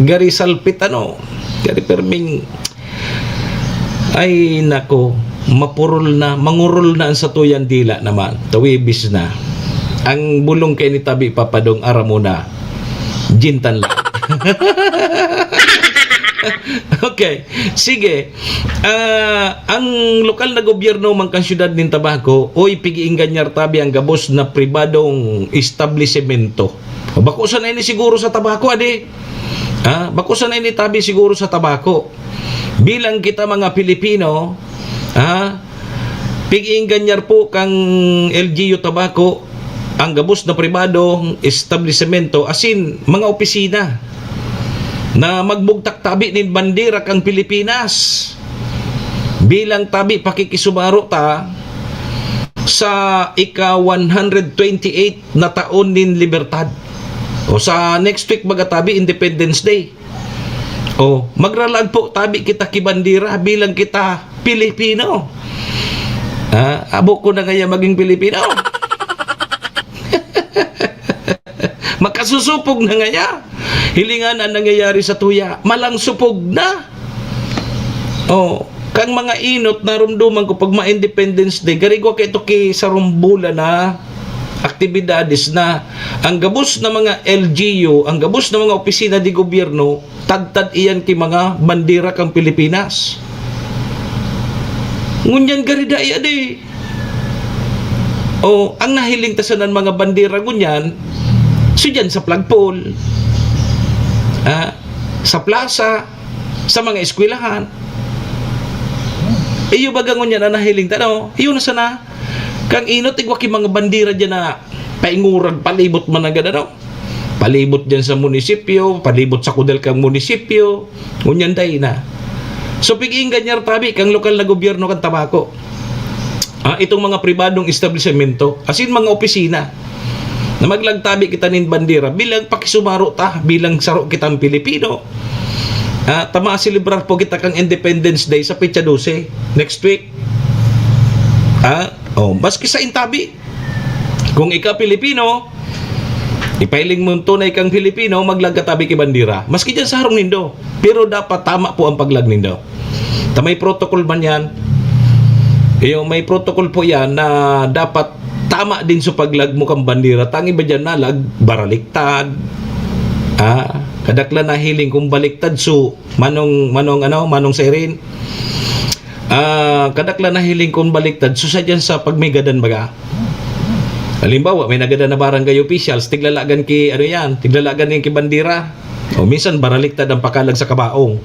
gari salpit gari perming ay nako, mapurol na, mangurol na ang sa tuyan dila naman. Tawibis na. Ang bulong kay ni tabi papadong aramuna. Jintan lang. Okay, sige. Ang lokal na gobyerno mangkang syudad nin Tabaco, pigiinggan niya tabi ang gabos na pribadong establishmento. Bakusan na ini siguro sa Tabaco, adi. Bakusan na ini tabi siguro sa Tabaco. Bilang kita mga Pilipino, pigiinggan niya po kang LGU Tabaco ang gabos na pribadong establishmento, asin mga opisina na magbugtak tabi nin bandera kang Pilipinas bilang tabi pakikisumaro ta sa ika-128 na taon nin libertad. O sa next week baga tabi Independence Day. Magralag po tabi kita kibandera bilang kita Pilipino. Abo ko na kaya maging Pilipino. Makasusupog na nga. Hilingan ang nangyayari sa tuya. Malang supog na. Kang mga inot na rumduman ko pag ma-Independence Day, garigwa kay ito kay sa rumbula na aktibidades na ang gabos na mga LGU, ang gabos na mga opisina di gobyerno, tad-tad iyan kay mga bandera kang Pilipinas. Ngunyan garida iya di. Ang nahiling tasanan mga bandera ngunyan, so dyan sa flagpole, sa plaza, sa mga eskwelahan. Iyo bagangon yan na nahiling tanaw. Iyo na sana. Kang inot igwaki mga bandira dyan na paingurag palibot man agad palibot dyan sa munisipyo, palibot sa kudal kang munisipyo, ngunyan day na. So piging ganyan tabi kang lokal na gobyerno kan tabako. Itong mga pribadong establishmento, asin mga opisina, na maglagtabi kita nin bandera bilang pakisumaro ta, bilang saro kitang Pilipino. Tama celebrar po kita kang Independence Day sa Petsa 12 next week. Maski sa intabi, kung ikaw Pilipino, ipailing mo tunay kang Pilipino, maglagkatabi kay bandera. Maski dyan sa harong nindo. Pero dapat tama po ang paglag nindo. May protocol man yan. May protocol po yan na dapat tama din sa paglag mo kang bandera. Tangi ba dyan nalag, baraliktad. Kadakla na hiling kung baliktad so manong sirin. Kadakla na hiling kung baliktad so sa dyan sa pagmigadan baga. Halimbawa, may nagadan na barangay officials, tiglalagan tiglalagan ki bandera. O minsan baraliktad ang pakalag sa kabaong.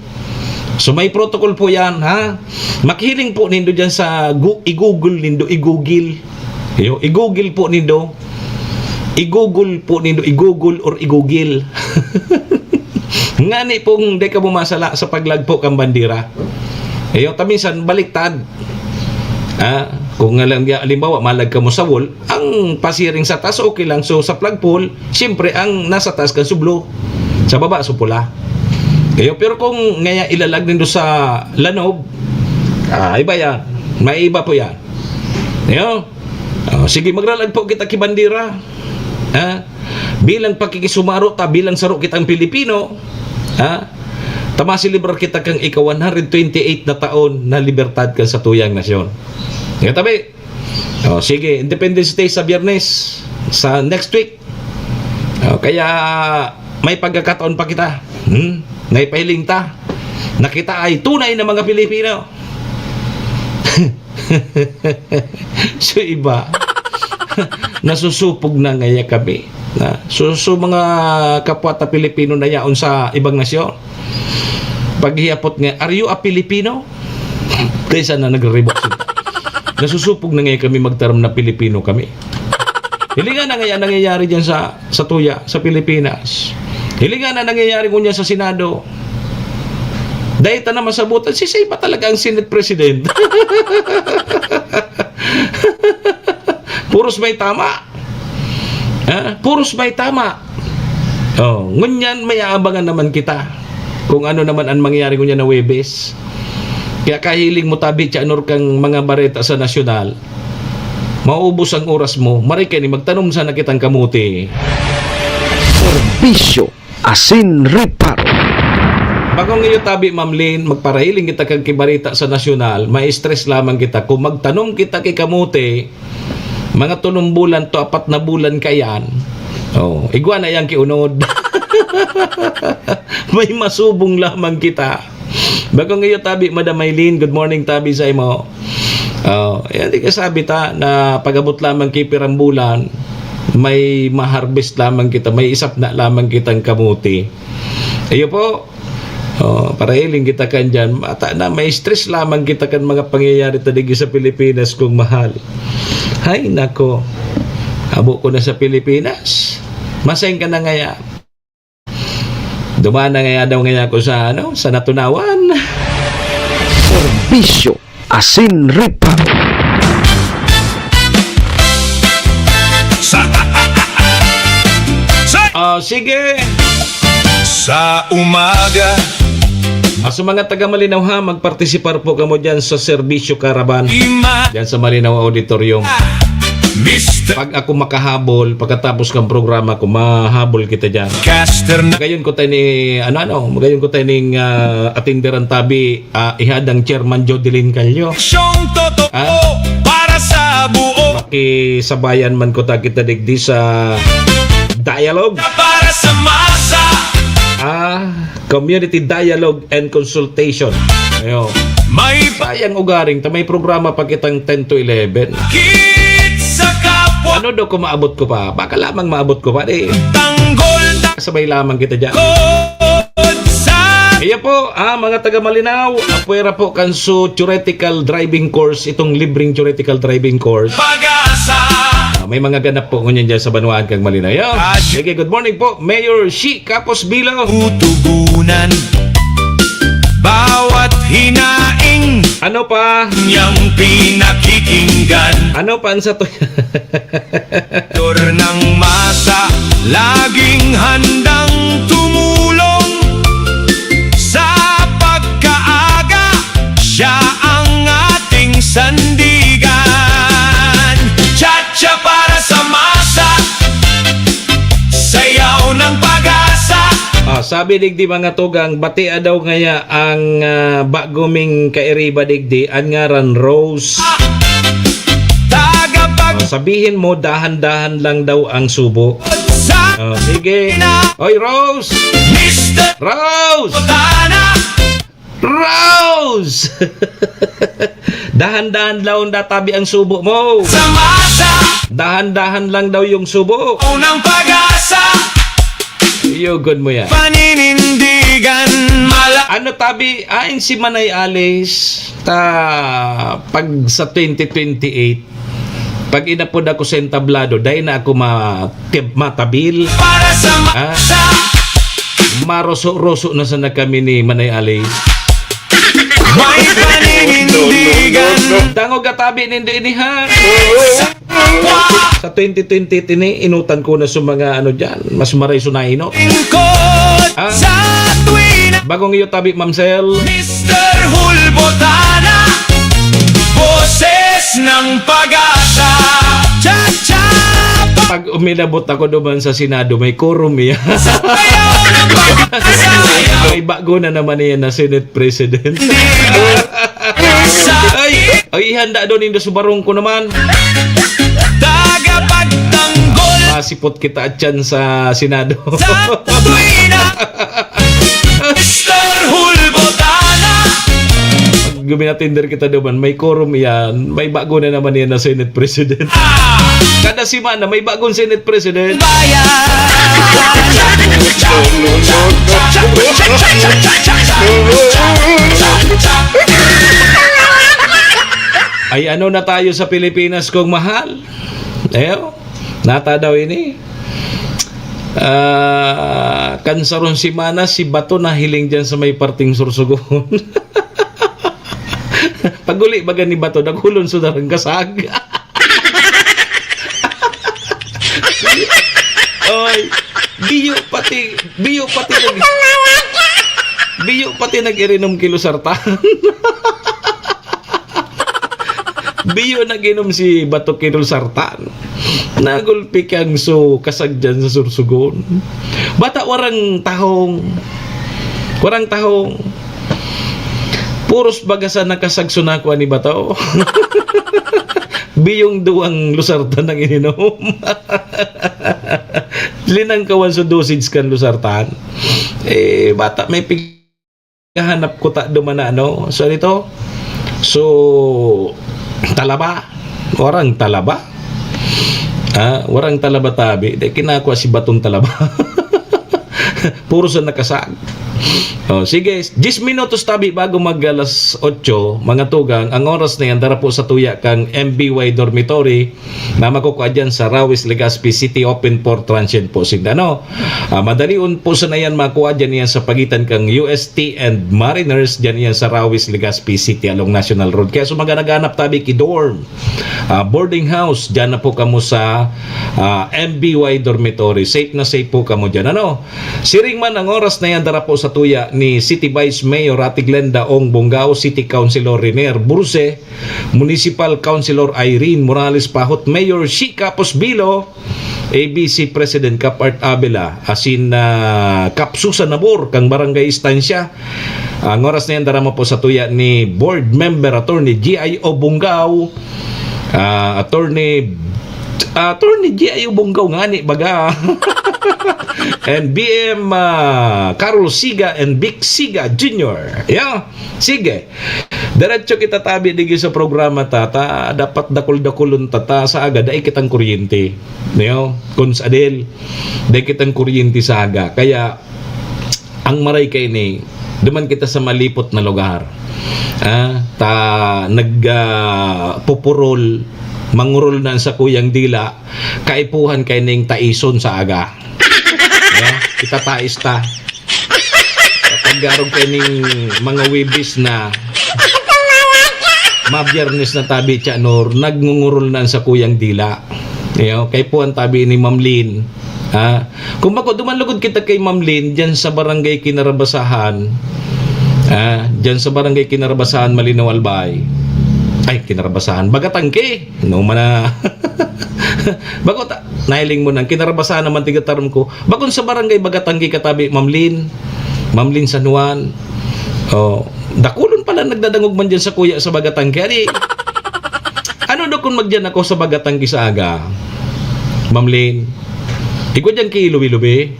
So may protocol po yan, ha? Makihiling po nindo dyan sa i-google nindo, i-google po nindo. I-google po nindo, i-google or i-google. Ngani pong di ka bumasala sa paglagpo kang bandera. Tamisan baliktad. Kung nga lang, halimbawa, malag ka mo sa wall, ang pasiring sa taas, okay lang. So, sa flagpole, siyempre, ang nasa taas kan sublo. Sa baba, so pula. Pero kung ngaya ilalag nindo sa lanob, iba yan. May iba po yan. Sige, maglalag po kita kibandira. Bilang pakikisumaro ta, bilang saro kitang Pilipino, tama silibrar kita kang ikaw 128 na taon na libertad ka sa tuyang nasyon. Tabi. Sige, Independence Day sa Biyernes sa next week. Kaya may pagkakataon pa kita. Naipahiling ta na kita ay tunay na mga Pilipino. So iba nasusupog na ngaya kami. So mga kapwa ta Pilipino na yaon sa ibang nasyon. Paghihapot nga, are you a Filipino? Kaysa na nagre-revoke sila. Nasusupog na ngayon kami magtaram na Pilipino kami. Hilingan na ngayon nangyayari dyan sa tuya, sa Pilipinas. Hilingan na nangyayari ko niya sa Senado. Dahil na masabutan, si Say ba talaga ang Senate President? Puros may tama. Puros may tama. Ngunyan may aabangan naman kita. Kung ano naman ang mangyayari ko niya na Webes. Kaya kahiling mo tabi tiyanor kang mga bareta sa nasyonal, maubos ang oras mo, marikay ni magtanom sana kitang kamuti.
Serbisyo asin reparo.
Bago ngayon tabi, Ma'am Lynn, magparahiling kita kang kibarita sa nasyonal, ma-stress lamang kita. Kung magtanom kita kay kamuti, mga 3 bulan to 4 na bulan kayan, igwa na yan kiunod. May masubong lamang kita. Bago ngayon tabi, Madam Maylene, good morning tabi sa imo. Di ka sabi ta na pag-abot lamang kay pirambulan, may ma-harvest lamang kita, may isap na lamang kitang kamuti. Iyo po, para hiling kita kan dyan, mata na may stress lamang kita kan mga pangyayari taligi sa Pilipinas kung mahal. Hay nako, abo ko na sa Pilipinas, masayang ka na ngaya. Dumaan na nga daw ngayon ako sa natunawan.
Serbisyo asin reparo.
Sige.
Sa umaga,
Sa mga taga Malinaw ha, magpartisipar po kamo dyan sa Serbisyo Caravan. Dyan sa Malinaw Auditorium.
Mr.
Pag ako makahabol, pagkatapos ng programa ko, mahabol kita dyan.
Caster na
Gayon ko tayo ni, gayon ko tayo ning atinderan tabi, ihadang Chairman Jodelyn Calyo.
siyong totoo para sa buo,
Makisabayan man ko ta kita digdi sa dialogue.
para sa masa.
Community Dialogue and Consultation. Ayo.
May
Sayang ugaring, may programa pa kitang 10 to 11.
bakit sa kapwa,
Ano daw kung maabot ko pa? Baka lamang maabot ko pa
tanggol na
Sabay lamang kita dyan.
kod sa
Iya po, mga taga Malinaw, apwera po kanso theoretical driving course, itong libreng theoretical driving course.
pag-asa.
May mga ganap po ngunyan dyan sa Banuan kang Malinaw. Sige, good morning po, Mayor Shi Kapos Bilo.
Tutugunan bawat hinaing
Ano pa?
niyang pinakikinggan.
Ano pa sa to?
Dor ng masa, laging handang tumulong sa pagkaaga. Siya ang ating sandigan. Cha-cha para sa masa, sayaw ng pag-asa.
Sabi digdi mga tugang, batia daw ngaya ang baguming kairiba digdi, ang ngaran Rose.
Tagapag
Sabihin mo, dahan-dahan lang daw ang subo.
sa
Sige. Oy, Rose!
Mr.
Rose!
Tana.
Rose! Dahan-dahan lang databi ang subo mo.
Sa masa,
Dahan-dahan lang daw yung subo.
unang pag-asa,
Yugon mo yan.
paninindigan,
Ano tabi, ayon si Manay Alice, pag sa 2028, pag inapod ako sa entablado, dahil na ako matabil,
para sa masa,
maroso-roso na sana kami ni Manay Alice.
may paninindigan.
Dango gatabi nindi inihan.
Wa,
Sa 2020 tini, inutan ko na sa mga ano dyan, mas maray sunaino.
lingkod
Ah.
sa tuwina,
Bagong iyo tabi, Ma'am Sel.
Mr. Hulbotana, boses ng pag-asa. Cha-cha,
Pag uminabot ako duman sa Senado, may quorum iya.
sayaw ng pag-asa.
May bago na naman iyan na Senate President.
Sa
Ay, handa doon indo subarong ko naman.
tagapagtanggol
Masipot kita at yan sa Senado.
sa tuwina, Mr. Hulbotana,
Pag guminatinder kita duman, may quorum iyan. May bago na naman iyan na Senate President. Kada simana, may bagong Senate President. Ay, ano na tayo sa Pilipinas kong mahal? Eyo, nata daw ini. Kansaron si Mana, si Bato na hiling dyan sa may parting Sursugon. Paguli baga ni Bato, naghulon sa darang kasag. Oy, biyo pati nag-irinom kilo sartan. Biyo nag-inom si Bato Kirul Sartan. Nagulpi kang so kasag dyan sa Sursugon. Bata warang tahong. Puros bagasan nakasagso na ko ni Bato. Biyong duwang lusartan ang ininom. Linang kawan sa dosage kan lusartan. Bata may pighanap ko ta duman na ano. So dito. So talaba. Warang talaba. Warang talaba tabi. Dahil kinakuha si Batong talaba. Puro sa nakasag. Sige, 10 minutos tabi bago mag alas 8, mga tugang, ang oras na yan, dara po sa tuya kang MBY Dormitory na makukuha dyan sa Rawis, Legazpi City, open for transient po sigdano. Madaliun po sa na yan makuha dyan yan sa pagitan kang UST and Mariners, dyan yan sa Rawis, Legazpi City along National Road. Kaya so maganaganap tabi ki-dorm, boarding house, dyan na po kamo sa MBY Dormitory. Safe na safe po kamo dyan. Siring man ang oras na yan, dara po sa tuya ni City Vice Mayor Ati Glenda Ong Bongao, City Councilor Renier Burse, Municipal Councilor Irene Morales Pahot, Mayor Shi Kapos Bilo, ABC President Kapart Abela, asin Kap Susan Nabor kang Barangay Estancia. Ang oras na yan darama po sa tuya ni Board Member Attorney G.I.O. Bongao, Attorney G.I.O. Bongao ngani baga. And BM Carol Siga and Vic Siga Jr. Yeah, sige. Diretso kita tabi digi sa programa tata, dapat dakol-dakolon tata sa aga dai kitang kuryente. No, kuns adel. Dai kitang kuryente sa aga. Kaya ang maray kay ni duman kita sa malipot na lugar. Ta pupurol mangurol na sa kuyang dila, kaipuhan kay ning taison sa aga. Itatais ta. Paggarong kay ning mga wibis na mabiyernes na tabi tiya nor, nagngungurol na sa kuyang dila. Kaipuhan tabi ni Ma'am Lynn. Kung bako dumanlugod kita kay Ma'am Lynn dyan sa barangay Kinarabasahan, dyan sa barangay Kinarabasahan, Malinaw Albay. Ay, Kinarabasahan, Bagatangke. No man na. Bakot nailing mo nang Kinarabasahan naman tigataram ko. Bakon sa barangay Bagatangke katabi Ma'am Lynn San Juan. Dakulon pala nagdadangog man dyan sa kuya sa Bagatangke. Ano do kung magdyan ako sa Bagatangke sa aga? Ma'am Lynn, ikaw dyan kay lubi-lubi.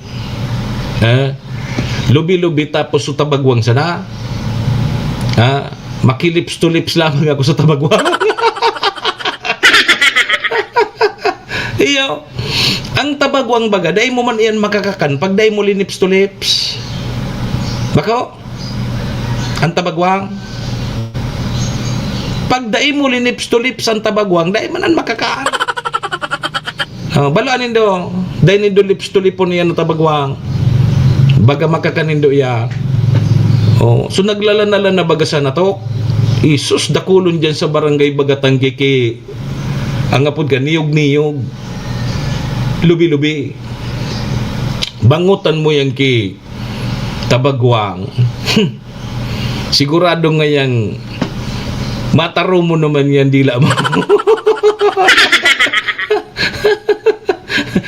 Lubi-lubi tapos sa tabagwang sana. Makilips to lips lamang ako sa tabagwang. Ang tabagwang baga, dahil mo man iyan makakakan pag dahil mo linips to lips. Bako? Ang tabagwang? Pag dahil mo linips to lips ang tabagwang, dahil man ang makakaan. Balaan nindo, dahil nindo lips to lipon niya ng tabagwang. Baga makakanindo iya. So naglalanalan na baga sa natok. Isus dakulon dyan sa barangay Bagatangke kay ang apod ka niyog-niyog. Lubi-lubi. Bangutan mo yan kay tabagwang. Sigurado nga yang mataro mo naman yan dila mo.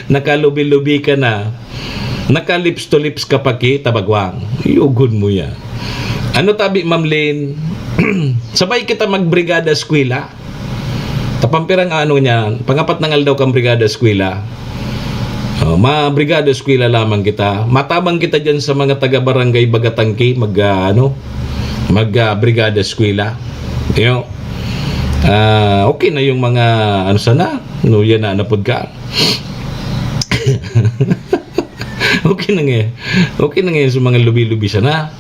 Nakalubi-lubi ka na. Nakalips to lips ka pa kay tabagwang. Iugod mo yan. Ano tabi Ma'am Lynn? Sabay kita magbrigada eskwela. Tapampirang ano niyan, pangapat ng aldaw kang brigada eskwela. Ma-brigada eskwela lamang kita. Matabang kita diyan sa mga taga-barangay Bagatangke mag-brigada eskwela. Okay na yung mga ano sana, no yan na napod ka. Okay na nga. Okay na nga sa mga lubi-lubi sana.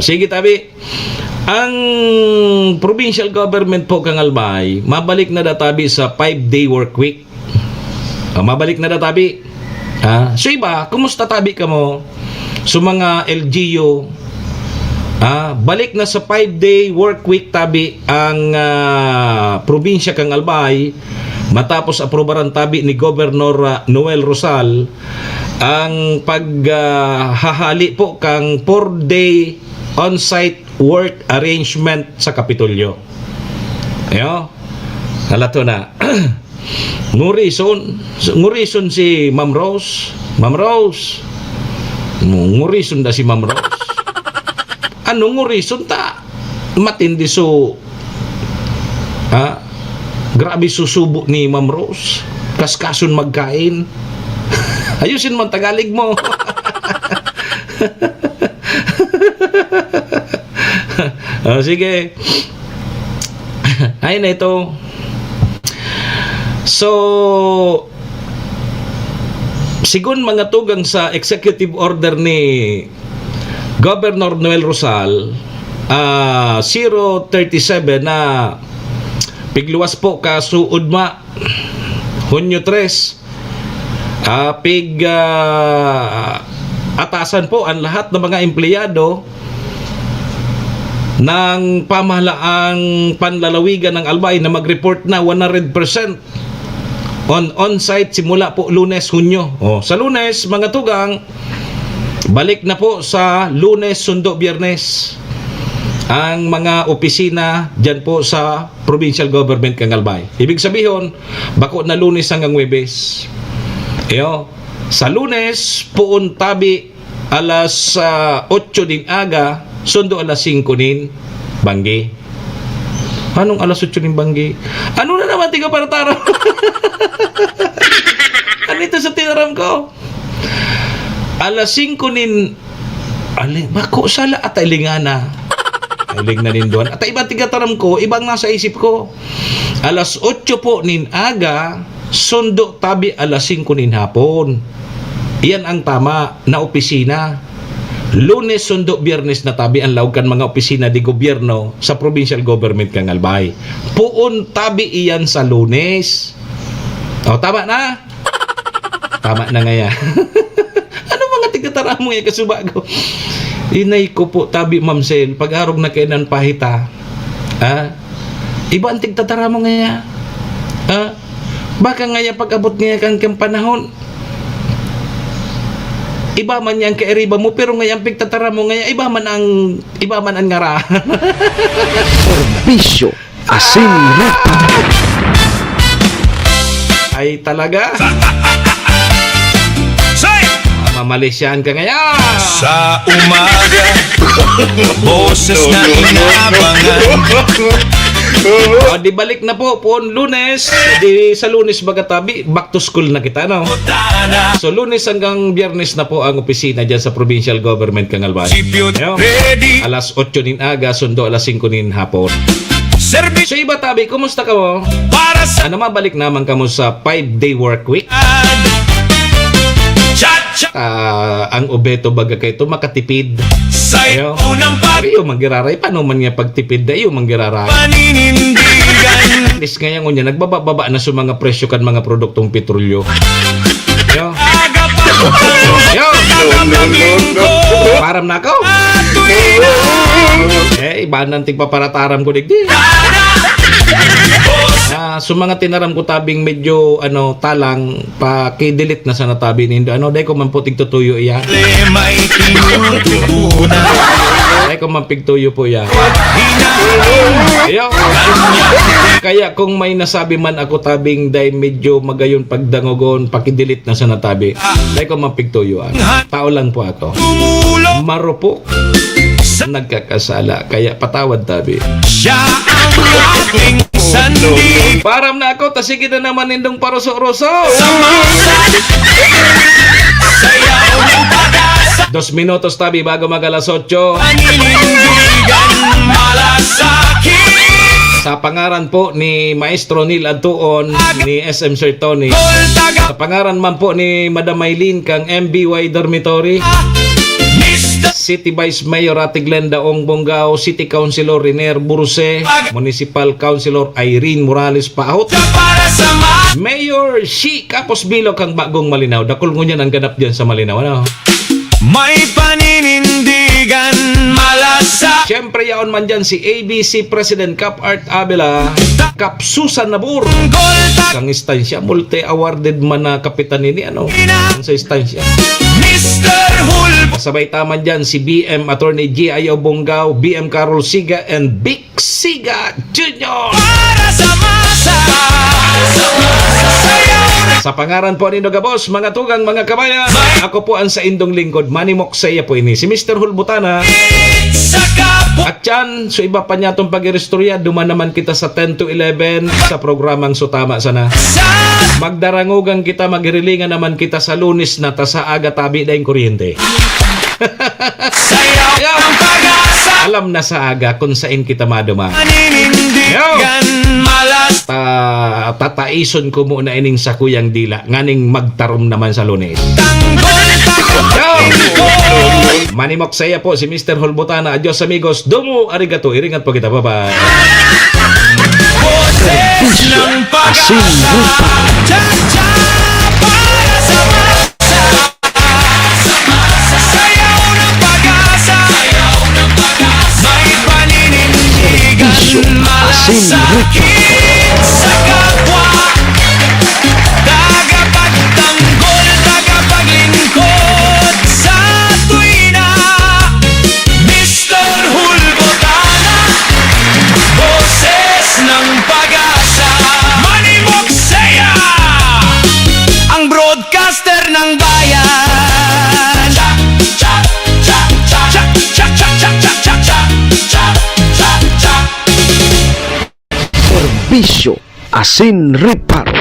Sige tabi. Ang provincial government po kang Albay, mabalik na databi sa 5-day work week. Mabalik na databi. So iba, kumusta tabi ka mo? So mga LGU, balik na sa 5-day work week tabi ang probinsya kang Albay matapos aprobaran tabi ni Governor Noel Rosal ang paghahali po kang 4-day on-site work arrangement sa Kapitolyo. Halato na. Ngurison si Ma'am Rose. Ngurison da si Ma'am Rose. Ano ngurison ta? Matindi so grabe susubo ni Ma'am Rose. Kaskason magkain. Ayusin mo ang Tagalog mo. Sige. Ay na ito. So, sigun mga tugang sa executive order ni Governor Noel Rosal, 037 na pigluwas po ka suudma Hunyo 3, atasan po ang lahat ng mga empleyado ng pamahalaang panlalawigan ng Albay na mag-report na 100% on-site simula po Lunes, Hunyo. Sa Lunes, mga tugang, balik na po sa Lunes, Sundo, Biyernes ang mga opisina dyan po sa provincial government kang Albay. Ibig sabihin, bako na Lunes hanggang Huwebes. Sa Lunes, puon tabi alas 8 din aga, Sundo alas 5 din Banggi. Anong alas 8 din Banggi? Ano na naman tiga para taro? Ano ito sa tinaram ko? Alas 5 din bako sala at ilingana. Iling na nin doon. At ibang tigataram ko, ibang nasa isip ko. Alas 8 po nin aga, Sundo tabi alas 5 nin hapon. Iyan ang tama na opisina. Lunes, Sundo, Biyernes na tabi ang lawag kan mga opisina di gobyerno sa provincial government kang Albay. Puon tabi iyan sa Lunes. O, tama na. Tama na nga yan. Ano mga tigatara mo yan kasubago? Inay ko po tabi, Ma'am Sel, pag-arog na kainan pahita. Iba ang tigtatara mo nga yan. Baka nga yan pag-abot nga kang panahon. Iba man yan kairiba mo, pero ngayon pigtatara mo ngayon, iba man ang ngara.
Serbisyo Asin Reparo.
Ay talaga. Mamalisyan ka ngayon.
Sa umaga, boses na inaabangan.
O, di balik na po Lunes. Di sa Lunes bagatabi, back to school na kita, no? So Lunes hanggang Biyernes na po ang opisina dyan sa provincial government kang Albay. Ayun.
Ready,
Alas 8 nin aga, Sundo alas 5 nin hapon.
serbisyo
So iba tabi, kumusta ka mo?
para sa
Ano mabalik naman ka mo sa 5-day work week?
Cha-cha
Ang obeto baga kayo ito makatipid.
sa
Ayo.
unang
Iyo manggiraray, paano man nga pagtipid na iyo manggiraray?
paninindigan.
At least ngayon niya, nagbababa na sa mga presyo kan mga produktong petrolyo. Yo.
Aga pa
Yo.
tatapagin ko.
Param na ako. Iba nang tigpaparataram ko digdi. So mga tinaram ko tabing medyo talang pa-delete na sa natabi nindo. Dahil ko man putig tutuyo iya.
May tinutunan.
Dahil ko man pigtuyo po iya.
Hinahin
Yo. Kaya kung may nasabi man ako tabing dahil medyo magayon pagdangogon, pakidelete na sa natabi. Dahil ko man pigtuyuan. Tao lang po ako.
tumulong.
Marupok. Nagkakasala. Kaya patawad tabi.
Siya ang ating sandig.
Param na ako, tasige na naman nindong paroso-roso.
Sayaw ng pag-asa.
2 minutos tabi bago mag-alas 8.
Paninindigan malasakit.
Sa pangaran po ni Maestro Neil Adtuon, ni SM Sir Tony.
Taga
Sa pangaran man po ni Madam Maylene kang MBY Dormitory.
Mr.
City Vice Mayor Ate Glenda Ong Bonggao, City Councilor Riner Buruse, Municipal Councilor Irene Morales Paahot,
Para sa
Mayor Shi Kapos Bilo kang bagong Malinaw. Dakol mo niyan ang ganap diyan sa Malinaw.
may paninindigan malasa.
Siyempre yaon man dyan si ABC President Cap Art Abela, Cap Susan Nabur,
Gol
kang istansya, multi-awarded man na kapitan nini, ang sa istansya.
Mr. Hulbo.
Sabay taman dyan si BM Attorney G. Ayaw Bonggao, BM Carol Siga, and Vic Siga Jr.
Para sa masa. Sayaw ng
Sa pangaran po ni Nogabos, mga tugang, mga kabayan, ako po ang sa indong lingkod, Manny Moksaya po ini, si Mr. Hulbutana.
sa kapwa.
At yan, so iba pa niya itong pag-irestorya, duman naman kita sa 10 to 11 sa programang Sutama Sana. Magdarangugan kita, magrilingan naman kita sa Lunes na ta sa aga tabi na yung kuryente.
Sayaw ng pag-asa.
Alam na sa aga kung saan kita maduma.
Paninindigan malas.
Tataison ko muna ining sa kuyang dila, nganing magtarom naman sa Lunes.
Tanggol ko.
Manimok saya po si Mr. Hulbutana. Adios amigos. Domo arigato. Iringat po kita. Bye-bye.
Boses ng pag-asa. Cha-cha para sa masa. Sayaw ng pag-asa. May paninindigan malasakit sa kapwa. Tagapagtanggol, tagapaglingkod sa tuwina. Mr. Hulbutana, boses ng pag-asa. Manny Moksaya, ang broadcaster ng bayan. Cha cha cha cha cha cha cha cha cha cha cha cha cha cha.
Serbisyo Asin Reparo.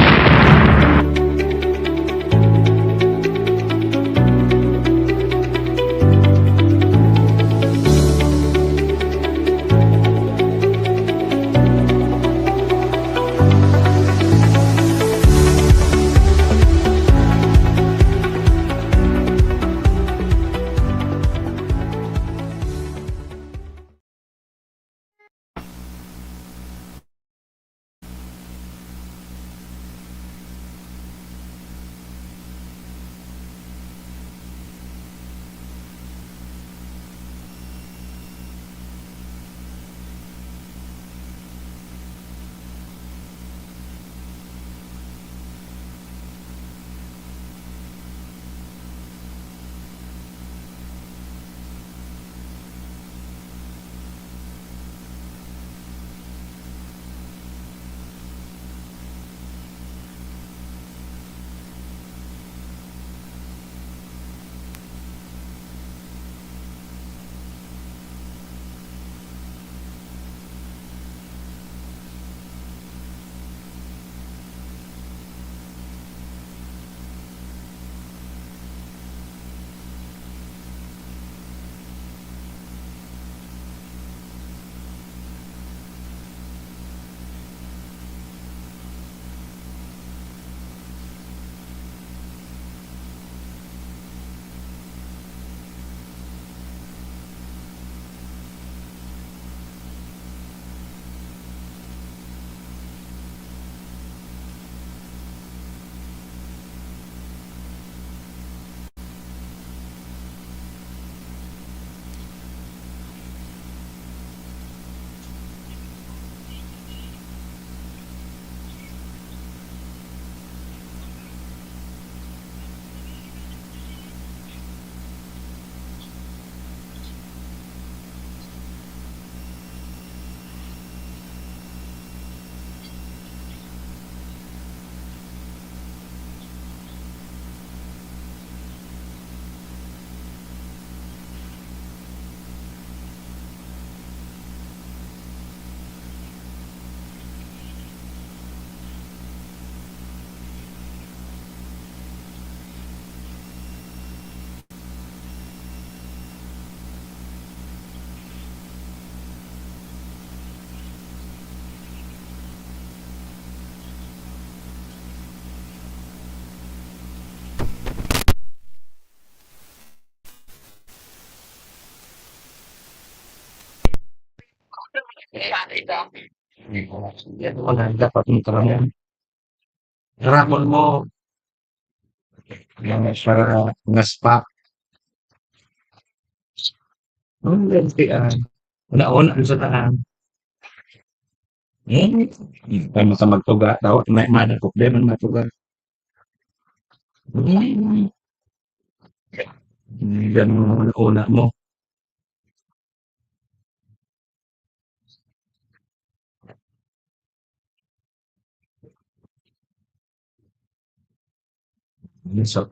Yan mga dapat mo karamon. Karamon mo. Yan, para ngaspa. Una-una sa tahan. Kaya sa magtuga daw, may mana problema matuga. Yan mo una mo. So,